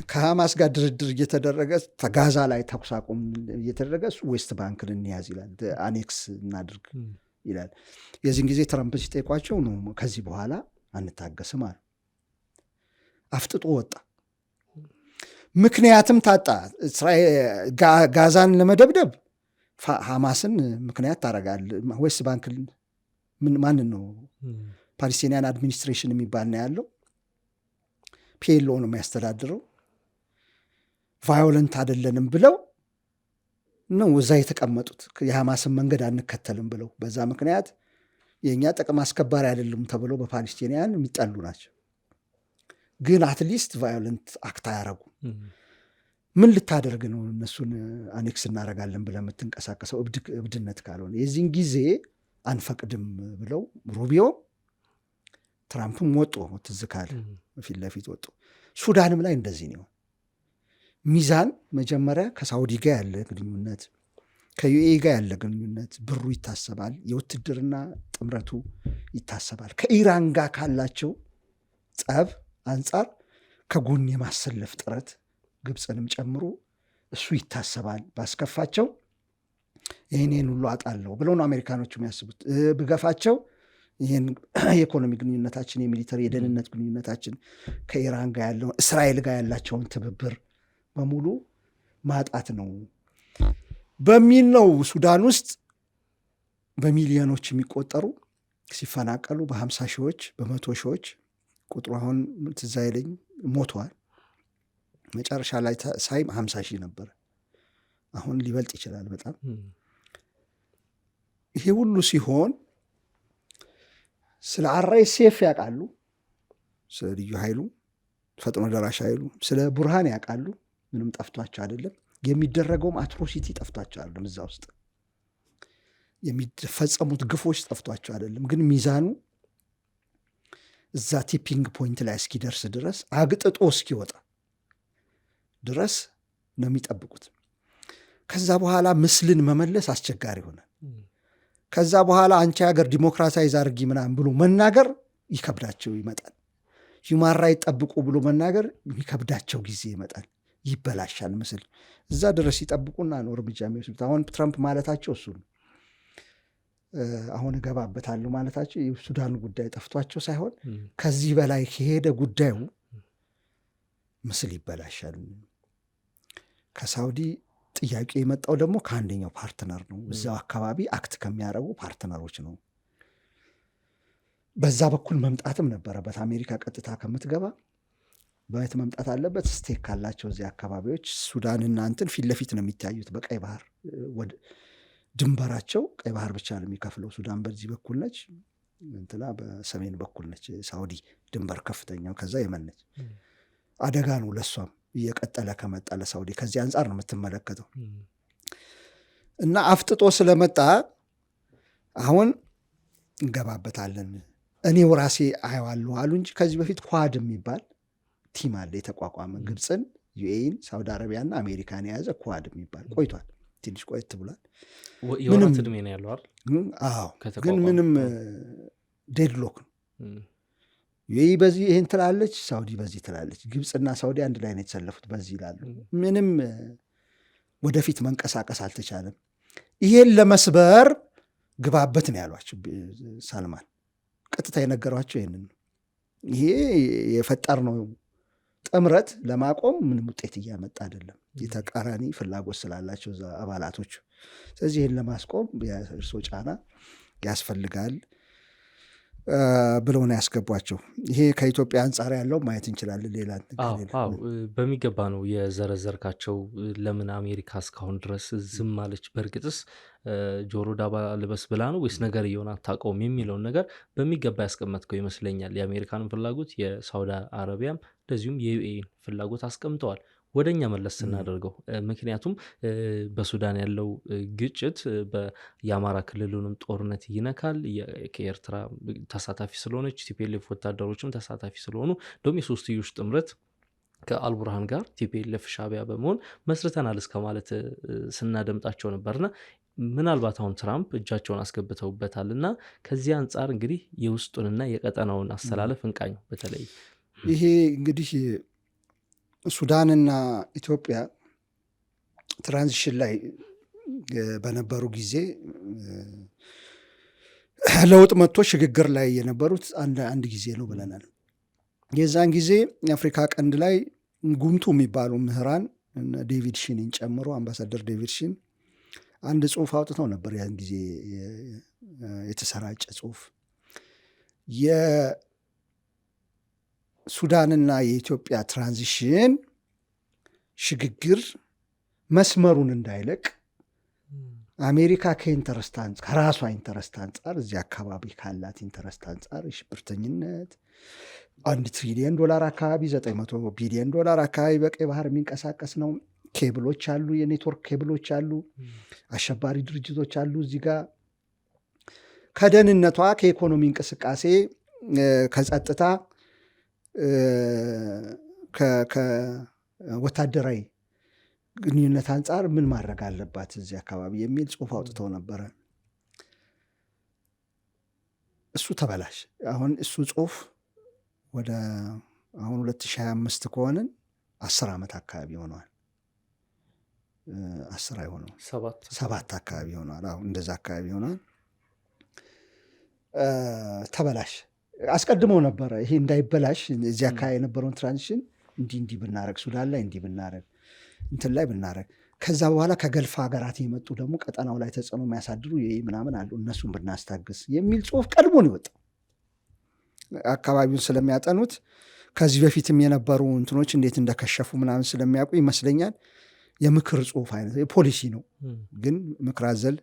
Speaker 1: ከሐማስ ጋር ድርድር እየተደረገ ጋዛ ላይ ተኩስ አቁም እየተደረገ እሱ ዌስት ባንክን እንያዝ ይላል፣ አኔክስ እናድርግ ይላል። የዚህን ጊዜ ትራምፕ ሲጠይቋቸው ነው ከዚህ በኋላ አንታገስም አሉ። አፍጥጦ ወጣ። ምክንያትም ታጣ። ጋዛን ለመደብደብ ሐማስን ምክንያት ታደርጋል። ዌስት ባንክ ማንን ነው? ፓሌስቲኒያን አድሚኒስትሬሽን የሚባል ነው ያለው። ፒኤልኦ ነው የሚያስተዳድረው። ቫዮለንት አይደለንም ብለው ነው እዛ የተቀመጡት። የሐማስን መንገድ አንከተልም ብለው በዛ ምክንያት የእኛ ጥቅም አስከባሪ አይደለም ተብለው በፓሌስቲኒያን የሚጠሉ ናቸው። ግን አትሊስት ቫዮለንት አክት አያረጉ። ምን ልታደርግ ነው እነሱን አኔክስ እናደርጋለን ብለህ የምትንቀሳቀሰው? እብድነት ካልሆነ የዚህን ጊዜ አንፈቅድም ብለው ሩቢዮ ትራምፕም ወጡ። ትዝ ካለ ፊት ለፊት ወጡ። ሱዳንም ላይ እንደዚህ ነው። ሚዛን መጀመሪያ ከሳውዲ ጋር ያለ ግንኙነት ከዩኤኢ ጋር ያለ ግንኙነት ብሩ ይታሰባል፣ የውትድርና ጥምረቱ ይታሰባል። ከኢራን ጋር ካላቸው ጸብ አንጻር ከጎን የማሰለፍ ጥረት ግብፅንም ጨምሮ እሱ ይታሰባል። ባስከፋቸው ይህን ሁሉ አጣለሁ ብለው ነው አሜሪካኖቹ የሚያስቡት። ብገፋቸው ይህን የኢኮኖሚ ግንኙነታችን፣ የሚሊተሪ የደህንነት ግንኙነታችን ከኢራን ጋር ያለውን እስራኤል ጋር ያላቸውን ትብብር በሙሉ ማጣት ነው በሚል ነው ሱዳን ውስጥ በሚሊዮኖች የሚቆጠሩ ሲፈናቀሉ በ50 ሺዎች በመቶ ሺዎች ቁጥሩ አሁን ትዝ አይለኝ ሞተዋል። መጨረሻ ላይ ሳይም 50 ሺህ ነበር። አሁን ሊበልጥ ይችላል በጣም። ይሄ ሁሉ ሲሆን ስለ RSF ያውቃሉ፣ ስለ ልዩ ኃይሉ ፈጥኖ ደራሽ ኃይሉ፣ ስለ ቡርሃን ያውቃሉ። ምንም ጠፍቷቸው አይደለም። የሚደረገውም አትሮሲቲ ጠፍቷቸው አይደለም። እዛ ውስጥ የሚፈጸሙት ግፎች ጠፍቷቸው አይደለም። ግን ሚዛኑ እዛ ቲፒንግ ፖይንት ላይ እስኪደርስ ድረስ አግጥጦ እስኪወጣ ድረስ ነው የሚጠብቁት። ከዛ በኋላ ምስልን መመለስ አስቸጋሪ ይሆናል። ከዛ በኋላ አንቺ ሀገር ዲሞክራታይዝ አድርጊ ምናምን ብሎ መናገር ይከብዳቸው ይመጣል። ሂውማን ራይት ጠብቁ ብሎ መናገር የሚከብዳቸው ጊዜ ይመጣል። ይበላሻል ምስል። እዛ ድረስ ይጠብቁና ነው እርምጃ የሚወስዱት። አሁን ትራምፕ ማለታቸው እሱ ነው። አሁን እገባበታለሁ ማለታቸው የሱዳኑ ጉዳይ ጠፍቷቸው ሳይሆን ከዚህ በላይ ከሄደ ጉዳዩ ምስል ይበላሻል። ከሳውዲ ጥያቄ የመጣው ደግሞ ከአንደኛው ፓርትነር ነው። እዛው አካባቢ አክት ከሚያደርጉ ፓርትነሮች ነው። በዛ በኩል መምጣትም ነበረበት። አሜሪካ ቀጥታ ከምትገባ በየት መምጣት አለበት? ስቴክ ካላቸው እዚህ አካባቢዎች ሱዳንና እንትን ፊት ለፊት ነው የሚታዩት። በቀይ ባህር ድንበራቸው ቀይ ባህር ብቻ ነው የሚከፍለው። ሱዳን በዚህ በኩል ነች፣ እንትና በሰሜን በኩል ነች። ሳውዲ ድንበር ከፍተኛው፣ ከዛ የመን ነች። አደጋ ነው ለሷም እየቀጠለ ከመጣ ለሳውዲ። ከዚህ አንጻር ነው የምትመለከተው። እና አፍጥጦ ስለመጣ አሁን እንገባበታለን እኔው ራሴ አየዋለሁ አሉ እንጂ ከዚህ በፊት ኳድ የሚባል ቲም አለ የተቋቋመ፣ ግብፅን፣ ዩኤኢን፣ ሳውዲ አረቢያና አሜሪካን የያዘ ኳድ የሚባል ቆይቷል። ትንሽ ቆየት ብሏል።
Speaker 3: የወራት ዕድሜ ነው ያለው አይደል?
Speaker 1: አዎ። ግን ምንም ዴድሎክ ነው። ዩኤኢ በዚህ ይህን ትላለች፣ ሳውዲ በዚህ ትላለች። ግብፅና ሳውዲ አንድ ላይ ነው የተሰለፉት በዚህ ይላሉ። ምንም ወደፊት መንቀሳቀስ አልተቻለም። ይሄን ለመስበር ግባበት ነው ያሏቸው ሳልማን። ቀጥታ የነገሯቸው ይህንን ነው። ይሄ የፈጠርነው ጥምረት ለማቆም ምንም ውጤት እያመጣ አይደለም። የተቃራኒ ፍላጎት ስላላቸው አባላቶቹ። ስለዚህ ይህን ለማስቆም የእርሶ ጫና ያስፈልጋል ብለው ነው ያስገቧቸው። ይሄ ከኢትዮጵያ አንጻር ያለው ማየት እንችላለን። ሌላ
Speaker 3: በሚገባ ነው የዘረዘርካቸው። ለምን አሜሪካ እስካሁን ድረስ ዝም አለች? በእርግጥስ ጆሮ ዳባ ልበስ ብላ ነው ወይስ ነገር እየሆነ አታውቀውም የሚለውን ነገር በሚገባ ያስቀመጥከው ይመስለኛል። የአሜሪካንን ፍላጎት፣ የሳውዲ አረቢያም እንደዚሁም የዩኤኢን ፍላጎት አስቀምጠዋል። ወደ እኛ መለስ ስናደርገው ምክንያቱም በሱዳን ያለው ግጭት የአማራ ክልሉንም ጦርነት ይነካል። ከኤርትራ ተሳታፊ ስለሆነች ቲፒኤልኤፍ ወታደሮችም ተሳታፊ ስለሆኑ እንደውም የሶስትዮሽ ጥምረት ከአልቡርሃን ጋር ቲፒኤልኤፍ ሻዕቢያ በመሆን መስርተናል እስከ ማለት ስናደምጣቸው ነበርና ምናልባት አሁን ትራምፕ እጃቸውን አስገብተውበታል እና ከዚህ አንጻር እንግዲህ የውስጡንና የቀጠናውን አሰላለፍ እንቃኝ። በተለይ
Speaker 1: ይሄ እንግዲህ ሱዳንና ኢትዮጵያ ትራንዚሽን ላይ በነበሩ ጊዜ ለውጥ መጥቶ ሽግግር ላይ የነበሩት አንድ ጊዜ ነው ብለናል። የዛን ጊዜ የአፍሪካ ቀንድ ላይ ጉምቱ የሚባሉ ምሁራን ዴቪድ ሺንን ጨምሮ አምባሳደር ዴቪድ ሺን አንድ ጽሁፍ አውጥተው ነበር። ያን ጊዜ የተሰራጨ ጽሁፍ የሱዳንና የኢትዮጵያ ትራንዚሽን ሽግግር መስመሩን እንዳይለቅ አሜሪካ ከራሷ ኢንተረስት አንጻር እዚህ አካባቢ ካላት ኢንተረስት አንጻር የሽብርተኝነት $1 ትሪሊየን አካባቢ $900 ቢሊዮን አካባቢ በቀይ ባህር የሚንቀሳቀስ ነው። ኬብሎች አሉ፣ የኔትወርክ ኬብሎች አሉ፣ አሸባሪ ድርጅቶች አሉ። እዚህ ጋር ከደህንነቷ፣ ከኢኮኖሚ እንቅስቃሴ፣ ከጸጥታ፣ ከወታደራዊ ግንኙነት አንጻር ምን ማድረግ አለባት እዚህ አካባቢ የሚል ጽሁፍ አውጥተው ነበረ። እሱ ተበላሽ። አሁን እሱ ጽሁፍ ወደ አሁን 2025 ከሆንን 10 ዓመት አካባቢ ሆነዋል። 10 አይሆነው 7 አካባቢ ሆነዋል። አሁን እንደዛ አካባቢ ሆነዋል። ተበላሽ። አስቀድመው ነበረ ይሄ እንዳይበላሽ እዚህ አካባቢ የነበረውን ትራንዚሽን እንዲህ ብናረግ፣ ሱዳን ላይ እንዲህ ብናረግ፣ እንትን ላይ ብናረግ፣ ከዛ በኋላ ከገልፍ ሀገራት የመጡ ደግሞ ቀጠናው ላይ ተጽዕኖ የሚያሳድሩ ምናምን አሉ፣ እነሱን ብናስታግስ የሚል ጽሁፍ ቀድሞ ነው የወጣው። አካባቢውን ስለሚያጠኑት ከዚህ በፊትም የነበሩ እንትኖች እንዴት እንደከሸፉ ምናምን ስለሚያውቁ ይመስለኛል የምክር ጽሁፍ አይነት ፖሊሲ ነው፣ ግን ምክር አዘል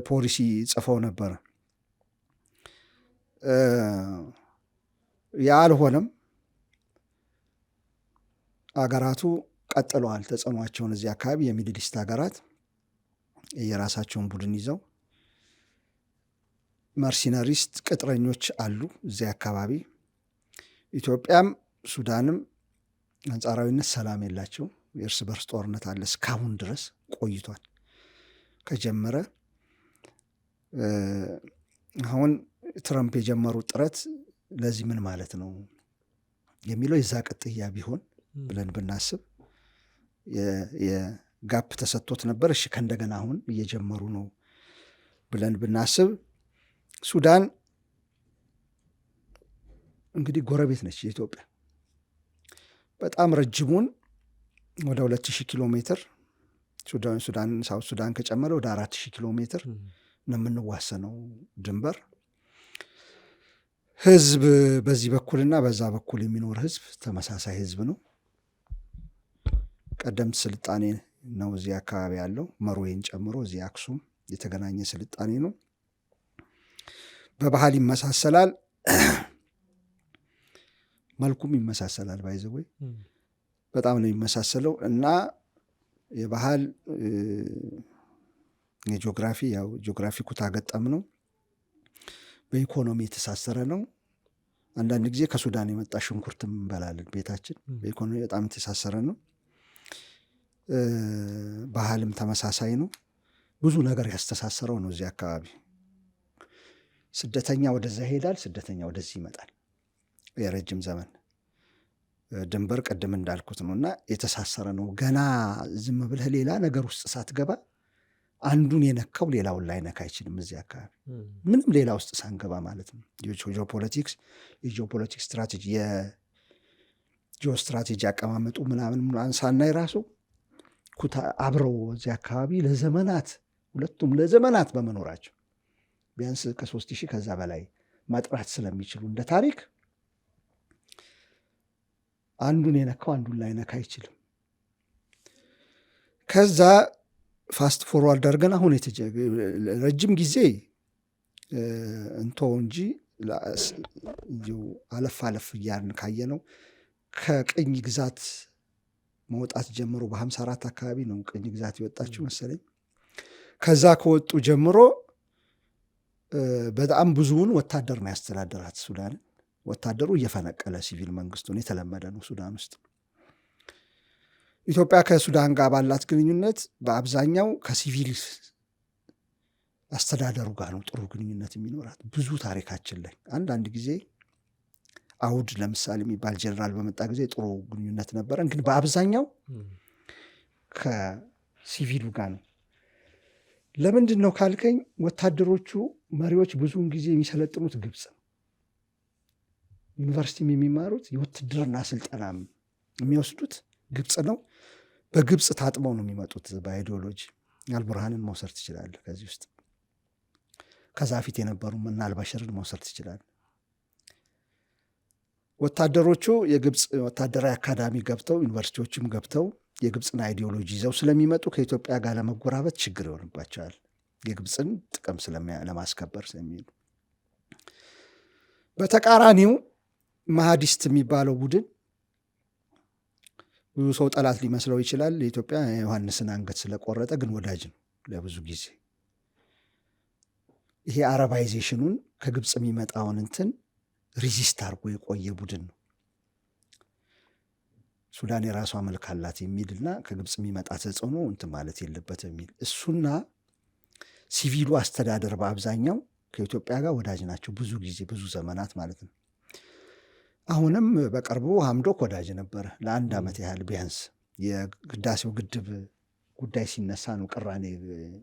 Speaker 1: ፖሊሲ ጽፈው ነበረ። ያ አልሆነም። አገራቱ ቀጥለዋል ተጽዕኗቸውን እዚህ አካባቢ። የሚድል ኢስት ሀገራት የራሳቸውን ቡድን ይዘው መርሲነሪስት ቅጥረኞች አሉ እዚህ አካባቢ። ኢትዮጵያም ሱዳንም አንጻራዊነት ሰላም የላቸው። የእርስ በርስ ጦርነት አለ እስካሁን ድረስ ቆይቷል ከጀመረ። አሁን ትረምፕ የጀመሩት ጥረት ለዚህ ምን ማለት ነው የሚለው የዛ ቅጥያ ቢሆን ብለን ብናስብ የጋፕ ተሰጥቶት ነበር። እሺ ከእንደገና አሁን እየጀመሩ ነው ብለን ብናስብ፣ ሱዳን እንግዲህ ጎረቤት ነች የኢትዮጵያ። በጣም ረጅሙን ወደ 2000 ኪሎ ሜትር ሳውት ሱዳን ከጨመረ ወደ 4000 ኪሎ ሜትር ነው የምንዋሰነው ድንበር። ህዝብ በዚህ በኩልና በዛ በኩል የሚኖር ህዝብ ተመሳሳይ ህዝብ ነው። ቀደምት ስልጣኔ ነው እዚህ አካባቢ ያለው፣ መሮዌን ጨምሮ እዚህ አክሱም የተገናኘ ስልጣኔ ነው። በባህል ይመሳሰላል፣ መልኩም ይመሳሰላል። ባይዘወይ በጣም ነው የሚመሳሰለው እና የባህል የጂኦግራፊ ያው ጂኦግራፊ ኩታ ገጠም ነው። በኢኮኖሚ የተሳሰረ ነው። አንዳንድ ጊዜ ከሱዳን የመጣ ሽንኩርትም እንበላለን ቤታችን። በኢኮኖሚ በጣም የተሳሰረ ነው። ባህልም ተመሳሳይ ነው። ብዙ ነገር ያስተሳሰረው ነው እዚህ አካባቢ። ስደተኛ ወደዛ ይሄዳል፣ ስደተኛ ወደዚህ ይመጣል። የረጅም ዘመን ድንበር ቅድም እንዳልኩት ነው እና የተሳሰረ ነው። ገና ዝም ብለህ ሌላ ነገር ውስጥ ሳትገባ አንዱን የነካው ሌላውን ላይነካ አይችልም እዚህ አካባቢ ምንም ሌላ ውስጥ ሳንገባ ማለት ነው። የጂኦፖለቲክስ ስትራቴጂ የጂኦ ስትራቴጂ አቀማመጡ ምናምን ሳናይ ራሱ አብረው እዚህ አካባቢ ለዘመናት ሁለቱም ለዘመናት በመኖራቸው ቢያንስ ከ3000 ከዛ በላይ ማጥራት ስለሚችሉ እንደ ታሪክ አንዱን የነካው አንዱን ላይነካ አይችልም። ከዛ ፋስት ፎርዋርድ አድርገን አሁን ረጅም ጊዜ እንቶ እንጂ አለፍ አለፍ እያልን ካየነው ከቅኝ ግዛት መውጣት ጀምሮ በ54 አካባቢ ነው ቅኝ ግዛት የወጣችው መሰለኝ። ከዛ ከወጡ ጀምሮ በጣም ብዙውን ወታደር ነው ያስተዳደራት ሱዳንን። ወታደሩ እየፈነቀለ ሲቪል መንግስቱን የተለመደ ነው ሱዳን ውስጥ። ኢትዮጵያ ከሱዳን ጋር ባላት ግንኙነት በአብዛኛው ከሲቪል አስተዳደሩ ጋር ነው ጥሩ ግንኙነት የሚኖራት። ብዙ ታሪካችን ላይ አንዳንድ ጊዜ አውድ ለምሳሌ የሚባል ጀነራል በመጣ ጊዜ ጥሩ ግንኙነት ነበረን፣ ግን በአብዛኛው ከሲቪሉ ጋር ነው። ለምንድን ነው ካልከኝ ወታደሮቹ መሪዎች ብዙውን ጊዜ የሚሰለጥኑት ግብፅ ነው። ዩኒቨርሲቲም የሚማሩት የውትድርና ስልጠና የሚወስዱት ግብፅ ነው። በግብፅ ታጥመው ነው የሚመጡት በአይዲዮሎጂ። አልቡርሃንን መውሰድ ትችላለህ ከዚህ ውስጥ። ከዛ ፊት የነበሩ እና አልባሽርን መውሰድ ትችላለህ። ወታደሮቹ የግብፅ ወታደራዊ አካዳሚ ገብተው ዩኒቨርሲቲዎችም ገብተው የግብፅን አይዲዮሎጂ ይዘው ስለሚመጡ ከኢትዮጵያ ጋር ለመጎራበት ችግር ይሆንባቸዋል። የግብፅን ጥቅም ለማስከበር ስለሚሉ። በተቃራኒው ማሃዲስት የሚባለው ቡድን ብዙ ሰው ጠላት ሊመስለው ይችላል። የኢትዮጵያ ዮሐንስን አንገት ስለቆረጠ ግን ወዳጅ ነው ለብዙ ጊዜ። ይሄ አረባይዜሽኑን ከግብፅ የሚመጣውን እንትን ሪዚስት አድርጎ የቆየ ቡድን ነው። ሱዳን የራሷ መልክ አላት የሚልና ከግብፅ የሚመጣ ተጽዕኖ እንትን ማለት የለበትም የሚል እሱና ሲቪሉ አስተዳደር በአብዛኛው ከኢትዮጵያ ጋር ወዳጅ ናቸው ብዙ ጊዜ ብዙ ዘመናት ማለት ነው። አሁንም በቅርቡ ሐምዶክ ወዳጅ ነበረ ለ1 ዓመት ያህል ቢያንስ የህዳሴው ግድብ ጉዳይ ሲነሳ ነው ቅራኔ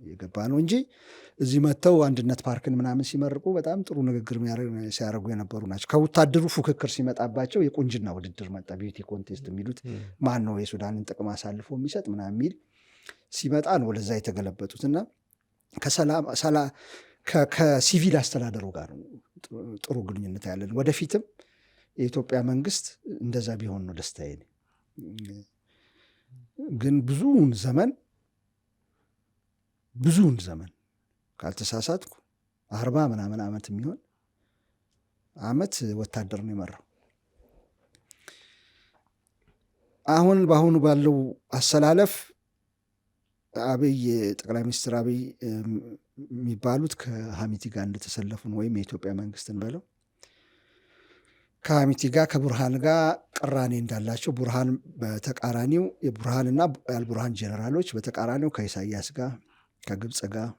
Speaker 1: የገባ ነው እንጂ እዚህ መጥተው አንድነት ፓርክን ምናምን ሲመርቁ በጣም ጥሩ ንግግር ሲያደርጉ የነበሩ ናቸው። ከወታደሩ ፉክክር ሲመጣባቸው የቁንጅና ውድድር መጣ፣ ቢዩቲ ኮንቴስት የሚሉት ማን ነው የሱዳንን ጥቅም አሳልፎ የሚሰጥ ምናምን የሚል ሲመጣ ነው ወደዛ የተገለበጡት እና ከሲቪል አስተዳደሩ ጋር ጥሩ ግንኙነት ያለን ወደፊትም የኢትዮጵያ መንግስት እንደዛ ቢሆን ነው ደስታዬ። ግን ብዙውን ዘመን ካልተሳሳትኩ 40 ምናምን ዓመት የሚሆን ዓመት ወታደር ነው የመራው። አሁን በአሁኑ ባለው አሰላለፍ አብይ ጠቅላይ ሚኒስትር አብይ የሚባሉት ከሐሚቲ ጋር እንደተሰለፉን ወይም የኢትዮጵያ መንግስትን በለው ከሐሚቲ ጋር ከቡርሃን ጋር ቅራኔ እንዳላቸው ቡርሃን በተቃራኒው የቡርሃንና የአልቡርሃን ጄኔራሎች በተቃራኒው ከኢሳያስ ጋር ከግብፅ ጋር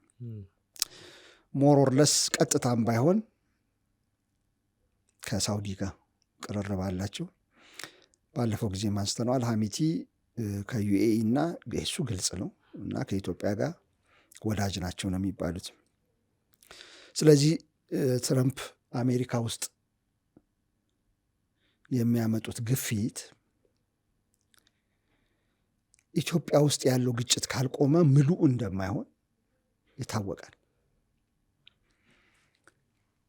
Speaker 1: ሞሮርለስ ቀጥታም ባይሆን ከሳውዲ ጋር ቅርርብ አላቸው። ባለፈው ጊዜ ማንስተነዋል። ሐሚቲ ከዩኤኢ እና እሱ ግልጽ ነው እና ከኢትዮጵያ ጋር ወዳጅ ናቸው ነው የሚባሉት። ስለዚህ ትረምፕ አሜሪካ ውስጥ የሚያመጡት ግፊት ኢትዮጵያ ውስጥ ያለው ግጭት ካልቆመ ምሉእ እንደማይሆን ይታወቃል።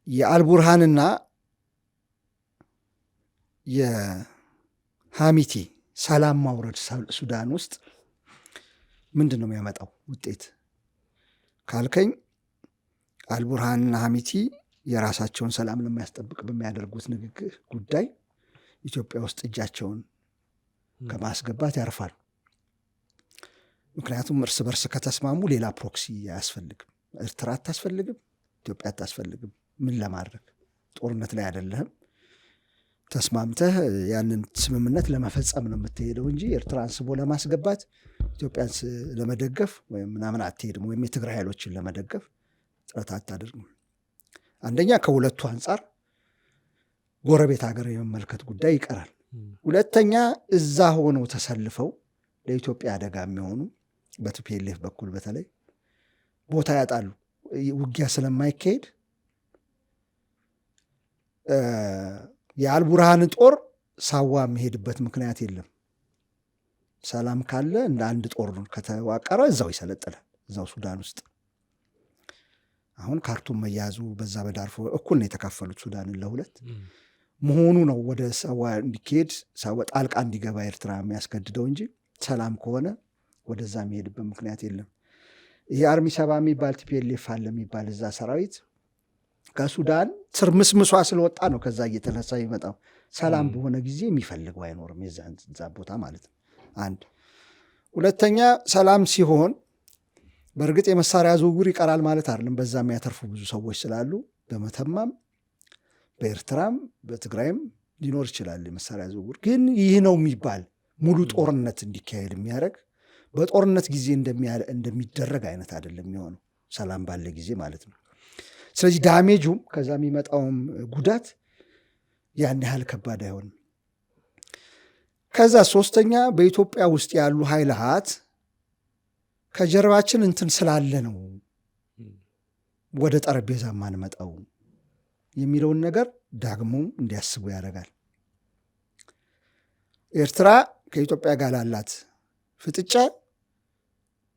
Speaker 1: የአልቡርሃንና የሐሚቲ ሰላም ማውረድ ሱዳን ውስጥ ምንድን ነው የሚያመጣው ውጤት ካልከኝ አልቡርሃንና ሐሚቲ የራሳቸውን ሰላም ለማያስጠብቅ በሚያደርጉት ንግግር ጉዳይ ኢትዮጵያ ውስጥ እጃቸውን ከማስገባት ያርፋል። ምክንያቱም እርስ በርስ ከተስማሙ ሌላ ፕሮክሲ አያስፈልግም። ኤርትራ አታስፈልግም፣ ኢትዮጵያ አታስፈልግም። ምን ለማድረግ ጦርነት ላይ አይደለህም። ተስማምተህ ያንን ስምምነት ለመፈጸም ነው የምትሄደው እንጂ ኤርትራን ስቦ ለማስገባት ኢትዮጵያን ለመደገፍ ወይም ምናምን አትሄድም፣ ወይም የትግራይ ኃይሎችን ለመደገፍ ጥረት አታደርግም። አንደኛ ከሁለቱ አንጻር ጎረቤት ሀገር የመመልከት ጉዳይ ይቀራል። ሁለተኛ እዛ ሆነው ተሰልፈው ለኢትዮጵያ አደጋ የሚሆኑ በቲፒኤልኤፍ በኩል በተለይ ቦታ ያጣሉ። ውጊያ ስለማይካሄድ የአልቡርሃን ጦር ሳዋ የሚሄድበት ምክንያት የለም። ሰላም ካለ እንደ አንድ ጦር ከተዋቀረ እዛው ይሰለጥላል፣ እዛው ሱዳን ውስጥ። አሁን ካርቱም መያዙ በዛ በዳርፎር እኩል ነው የተካፈሉት ሱዳንን ለሁለት መሆኑ ነው ወደ ሳዋ እንዲካሄድ ሳዋ ጣልቃ እንዲገባ ኤርትራ የሚያስገድደው እንጂ ሰላም ከሆነ ወደዛ የሚሄድበት ምክንያት የለም። ይሄ አርሚ 70 የሚባል ቲፒኤልኤፍ አለ የሚባል እዛ ሰራዊት ከሱዳን ትርምስምሷ ስለወጣ ነው ከዛ እየተነሳ ይመጣው። ሰላም በሆነ ጊዜ የሚፈልገው አይኖርም የዛ ቦታ ማለት ነው። አንድ ሁለተኛ ሰላም ሲሆን በእርግጥ የመሳሪያ ዝውውር ይቀራል ማለት አይደለም። በዛ የሚያተርፉ ብዙ ሰዎች ስላሉ በመተማም በኤርትራም በትግራይም ሊኖር ይችላል የመሳሪያ ዝውውር። ግን ይህ ነው የሚባል ሙሉ ጦርነት እንዲካሄድ የሚያደርግ በጦርነት ጊዜ እንደሚደረግ አይነት አይደለም የሚሆነው ሰላም ባለ ጊዜ ማለት ነው። ስለዚህ ዳሜጁም ከዛ የሚመጣውም ጉዳት ያን ያህል ከባድ አይሆንም። ከዛ ሶስተኛ በኢትዮጵያ ውስጥ ያሉ ኃይላት ከጀርባችን እንትን ስላለ ነው ወደ ጠረጴዛ ማንመጣው የሚለውን ነገር ዳግሞ እንዲያስቡ ያደርጋል። ኤርትራ ከኢትዮጵያ ጋር ላላት ፍጥጫ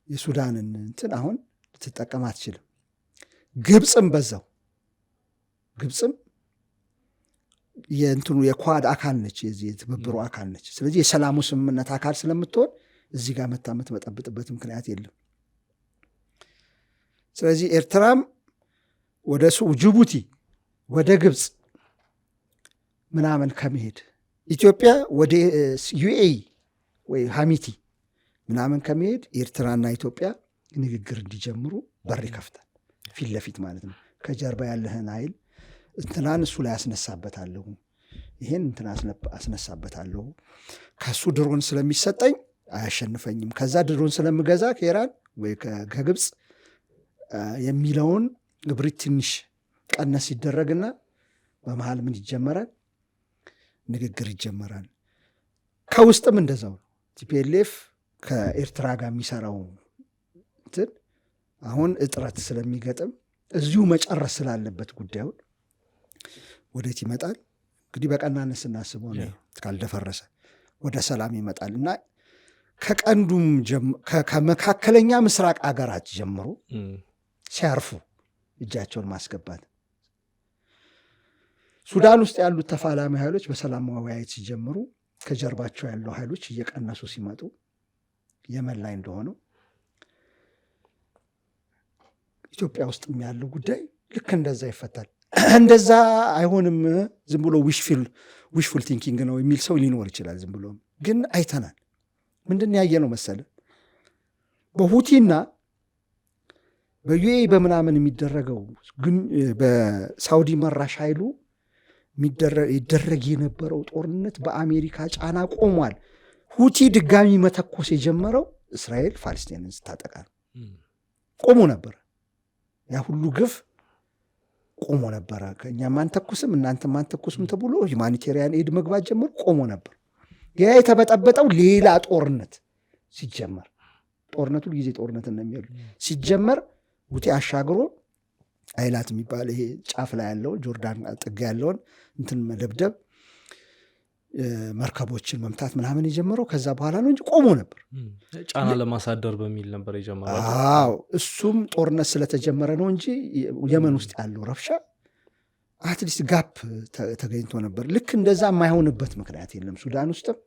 Speaker 1: የሱዳንን እንትን አሁን ልትጠቀም አትችልም። ግብፅም በዛው ግብፅም የእንትኑ የኳድ አካል ነች፣ የዚህ የትብብሩ አካል ነች። ስለዚህ የሰላሙ ስምምነት አካል ስለምትሆን እዚህ ጋር መታ የምትበጠብጥበት ምክንያት የለም። ስለዚህ ኤርትራም ወደ ጅቡቲ ወደ ግብፅ ምናምን ከመሄድ ኢትዮጵያ ወደ ዩኤኢ ወይ ሐሚቲ ምናምን ከመሄድ ኤርትራና ኢትዮጵያ ንግግር እንዲጀምሩ በር ይከፍታል። ፊት ለፊት ማለት ነው። ከጀርባ ያለህን ኃይል እንትናን እሱ ላይ ያስነሳበታለሁ ይሄን እንትን አስነሳበታለሁ፣ ከሱ ድሮን ስለሚሰጠኝ አያሸንፈኝም፣ ከዛ ድሮን ስለምገዛ ከኢራን ወይ ከግብፅ የሚለውን እብሪት ትንሽ ቀነስ ይደረግና በመሃል ምን ይጀመራል? ንግግር ይጀመራል። ከውስጥም እንደዛው ቲፒኤልኤፍ ከኤርትራ ጋር የሚሰራው እንትን አሁን እጥረት ስለሚገጥም እዚሁ መጨረስ ስላለበት ጉዳዩን ወዴት ይመጣል? እንግዲህ በቀናነት ስናስበው ነው ካልደፈረሰ ወደ ሰላም ይመጣል እና ከቀንዱም ከመካከለኛ ምስራቅ አገራት ጀምሮ ሲያርፉ እጃቸውን ማስገባት፣ ሱዳን ውስጥ ያሉት ተፋላሚ ኃይሎች በሰላም መወያየት ሲጀምሩ ከጀርባቸው ያለው ኃይሎች እየቀነሱ ሲመጡ የመን ላይ እንደሆነው ኢትዮጵያ ውስጥ ያለው ጉዳይ ልክ እንደዛ ይፈታል። እንደዛ አይሆንም፣ ዝም ብሎ ዊሽፉል ቲንኪንግ ነው የሚል ሰው ሊኖር ይችላል። ዝም ብሎ ግን አይተናል። ምንድን ያየ ነው መሰለ? በሁቲና በዩኤኢ በምናምን የሚደረገው ግን በሳውዲ መራሽ ኃይሉ ይደረግ የነበረው ጦርነት በአሜሪካ ጫና ቆሟል። ሁቲ ድጋሚ መተኮስ የጀመረው እስራኤል ፋልስጤንን ስታጠቃ ነው። ቆሞ ነበረ። ያ ሁሉ ግፍ ቆሞ ነበረ። ከእኛም አንተኩስም እናንተም አንተኩስም ተብሎ ሁማኒቴሪያን ኤድ መግባት ጀምሮ ቆሞ ነበር። ያ የተበጠበጠው ሌላ ጦርነት ሲጀመር፣ ጦርነቱ ጊዜ ጦርነት እንደሚሉ ሲጀመር ሁቲ አሻግሮ አይላት የሚባል ይሄ ጫፍ ላይ ያለውን ጆርዳን ጥግ ያለውን እንትን መደብደብ፣ መርከቦችን መምታት ምናምን የጀመረው ከዛ በኋላ ነው እንጂ ቆሞ ነበር።
Speaker 3: ጫና ለማሳደር በሚል ነበር የጀመረው።
Speaker 1: አዎ እሱም ጦርነት ስለተጀመረ ነው እንጂ የመን ውስጥ ያለው ረብሻ አትሊስት ጋፕ ተገኝቶ ነበር። ልክ እንደዛ የማይሆንበት ምክንያት የለም። ሱዳን ውስጥም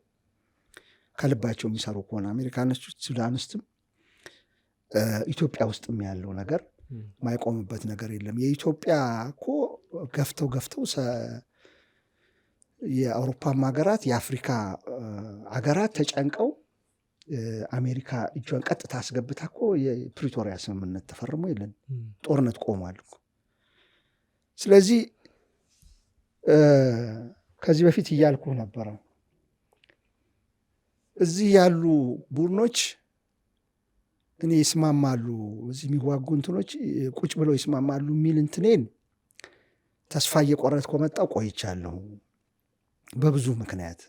Speaker 1: ከልባቸው የሚሰሩ ከሆነ አሜሪካኖች ሱዳን ውስጥም ኢትዮጵያ ውስጥም ያለው ነገር ማይቆምበት ነገር የለም። የኢትዮጵያ እኮ ገፍተው የአውሮፓም ሀገራት የአፍሪካ ሀገራት ተጨንቀው አሜሪካ እጇን ቀጥታ አስገብታ እኮ የፕሪቶሪያ ስምምነት ተፈርሞ የለን ጦርነት ቆሟል እኮ። ስለዚህ ከዚህ በፊት እያልኩ ነበረ እዚህ ያሉ ቡድኖች እኔ ይስማማሉ፣ እዚህ የሚዋጉ እንትኖች ቁጭ ብለው ይስማማሉ የሚል እንትኔን ተስፋ እየቆረጥኩ መጣሁ ቆይቻለሁ። በብዙ ምክንያት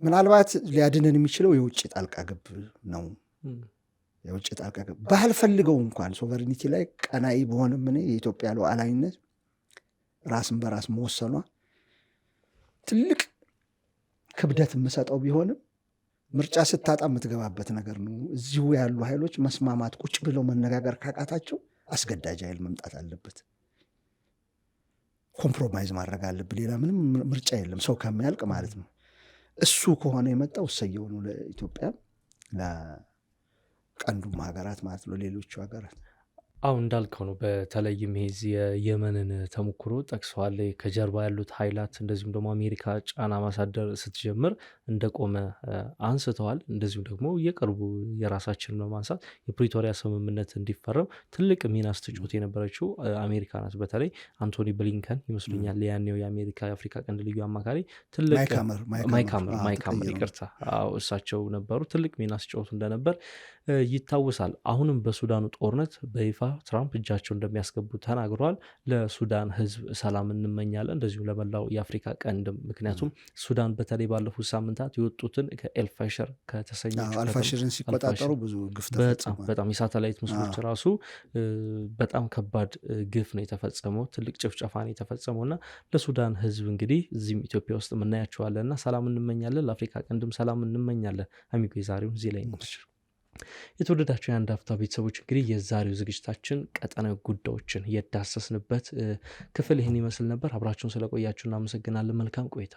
Speaker 1: ምናልባት ሊያድነን የሚችለው የውጭ ጣልቃ ገብ ነው። የውጭ ጣልቃ ገብ ባልፈልገው እንኳን ሶቨሬኒቲ ላይ ቀናኢ በሆንም እኔ የኢትዮጵያ ሉዓላዊነት ራስን በራስ መወሰኗ ትልቅ ክብደት የምሰጠው ቢሆንም ምርጫ ስታጣ የምትገባበት ነገር ነው። እዚሁ ያሉ ኃይሎች መስማማት ቁጭ ብለው መነጋገር ካቃታቸው አስገዳጅ ኃይል መምጣት አለበት። ኮምፕሮማይዝ ማድረግ አለብን። ሌላ ምንም ምርጫ የለም፣ ሰው ከሚያልቅ ማለት ነው። እሱ ከሆነ የመጣው እሰየው ነው ለኢትዮጵያ፣ ለቀንዱም ሀገራት ማለት ነው፣ ሌሎቹ ሀገራት።
Speaker 3: አሁን እንዳልከው ነው። በተለይም ይሄ የየመንን ተሞክሮ ጠቅሰዋል። ከጀርባ ያሉት ኃይላት እንደዚሁም ደግሞ አሜሪካ ጫና ማሳደር ስትጀምር እንደቆመ አንስተዋል። እንደዚሁም ደግሞ የቅርቡ የራሳችንን በማንሳት የፕሪቶሪያ ስምምነት እንዲፈረም ትልቅ ሚና ስትጫወት የነበረችው አሜሪካ ናት። በተለይ አንቶኒ ብሊንከን ይመስሉኛል ያኔው የአሜሪካ የአፍሪካ ቀንድ ልዩ አማካሪ ማይካመር ይቅርታ፣ እሳቸው ነበሩ። ትልቅ ሚና ሲጫወቱ እንደነበር ይታወሳል። አሁንም በሱዳኑ ጦርነት በይፋ ትራምፕ እጃቸው እንደሚያስገቡ ተናግረዋል። ለሱዳን ሕዝብ ሰላም እንመኛለን፣ እንደዚሁ ለመላው የአፍሪካ ቀንድም። ምክንያቱም ሱዳን በተለይ ባለፉት ሳምንታት የወጡትን ከኤልፋሽር ከተሰኘው
Speaker 1: አልፋሽርን ሲቆጣጠሩ ብዙ ግፍ
Speaker 3: በጣም የሳተላይት ምስሎች ራሱ በጣም ከባድ ግፍ ነው የተፈጸመው፣ ትልቅ ጭፍጨፋ ነው የተፈጸመው እና ለሱዳን ሕዝብ እንግዲህ እዚህም ኢትዮጵያ ውስጥ የምናያቸዋለን እና ሰላም እንመኛለን፣ ለአፍሪካ ቀንድም ሰላም እንመኛለን። አሚጎ የዛሬውን እዚህ ላይ ነው። የተወደዳቸው የአንድ አፍታ ቤተሰቦች እንግዲህ የዛሬው ዝግጅታችን ቀጠናዊ ጉዳዮችን የዳሰስንበት ክፍል ይህን ይመስል ነበር። አብራችሁን ስለቆያችሁ እናመሰግናለን። መልካም ቆይታ።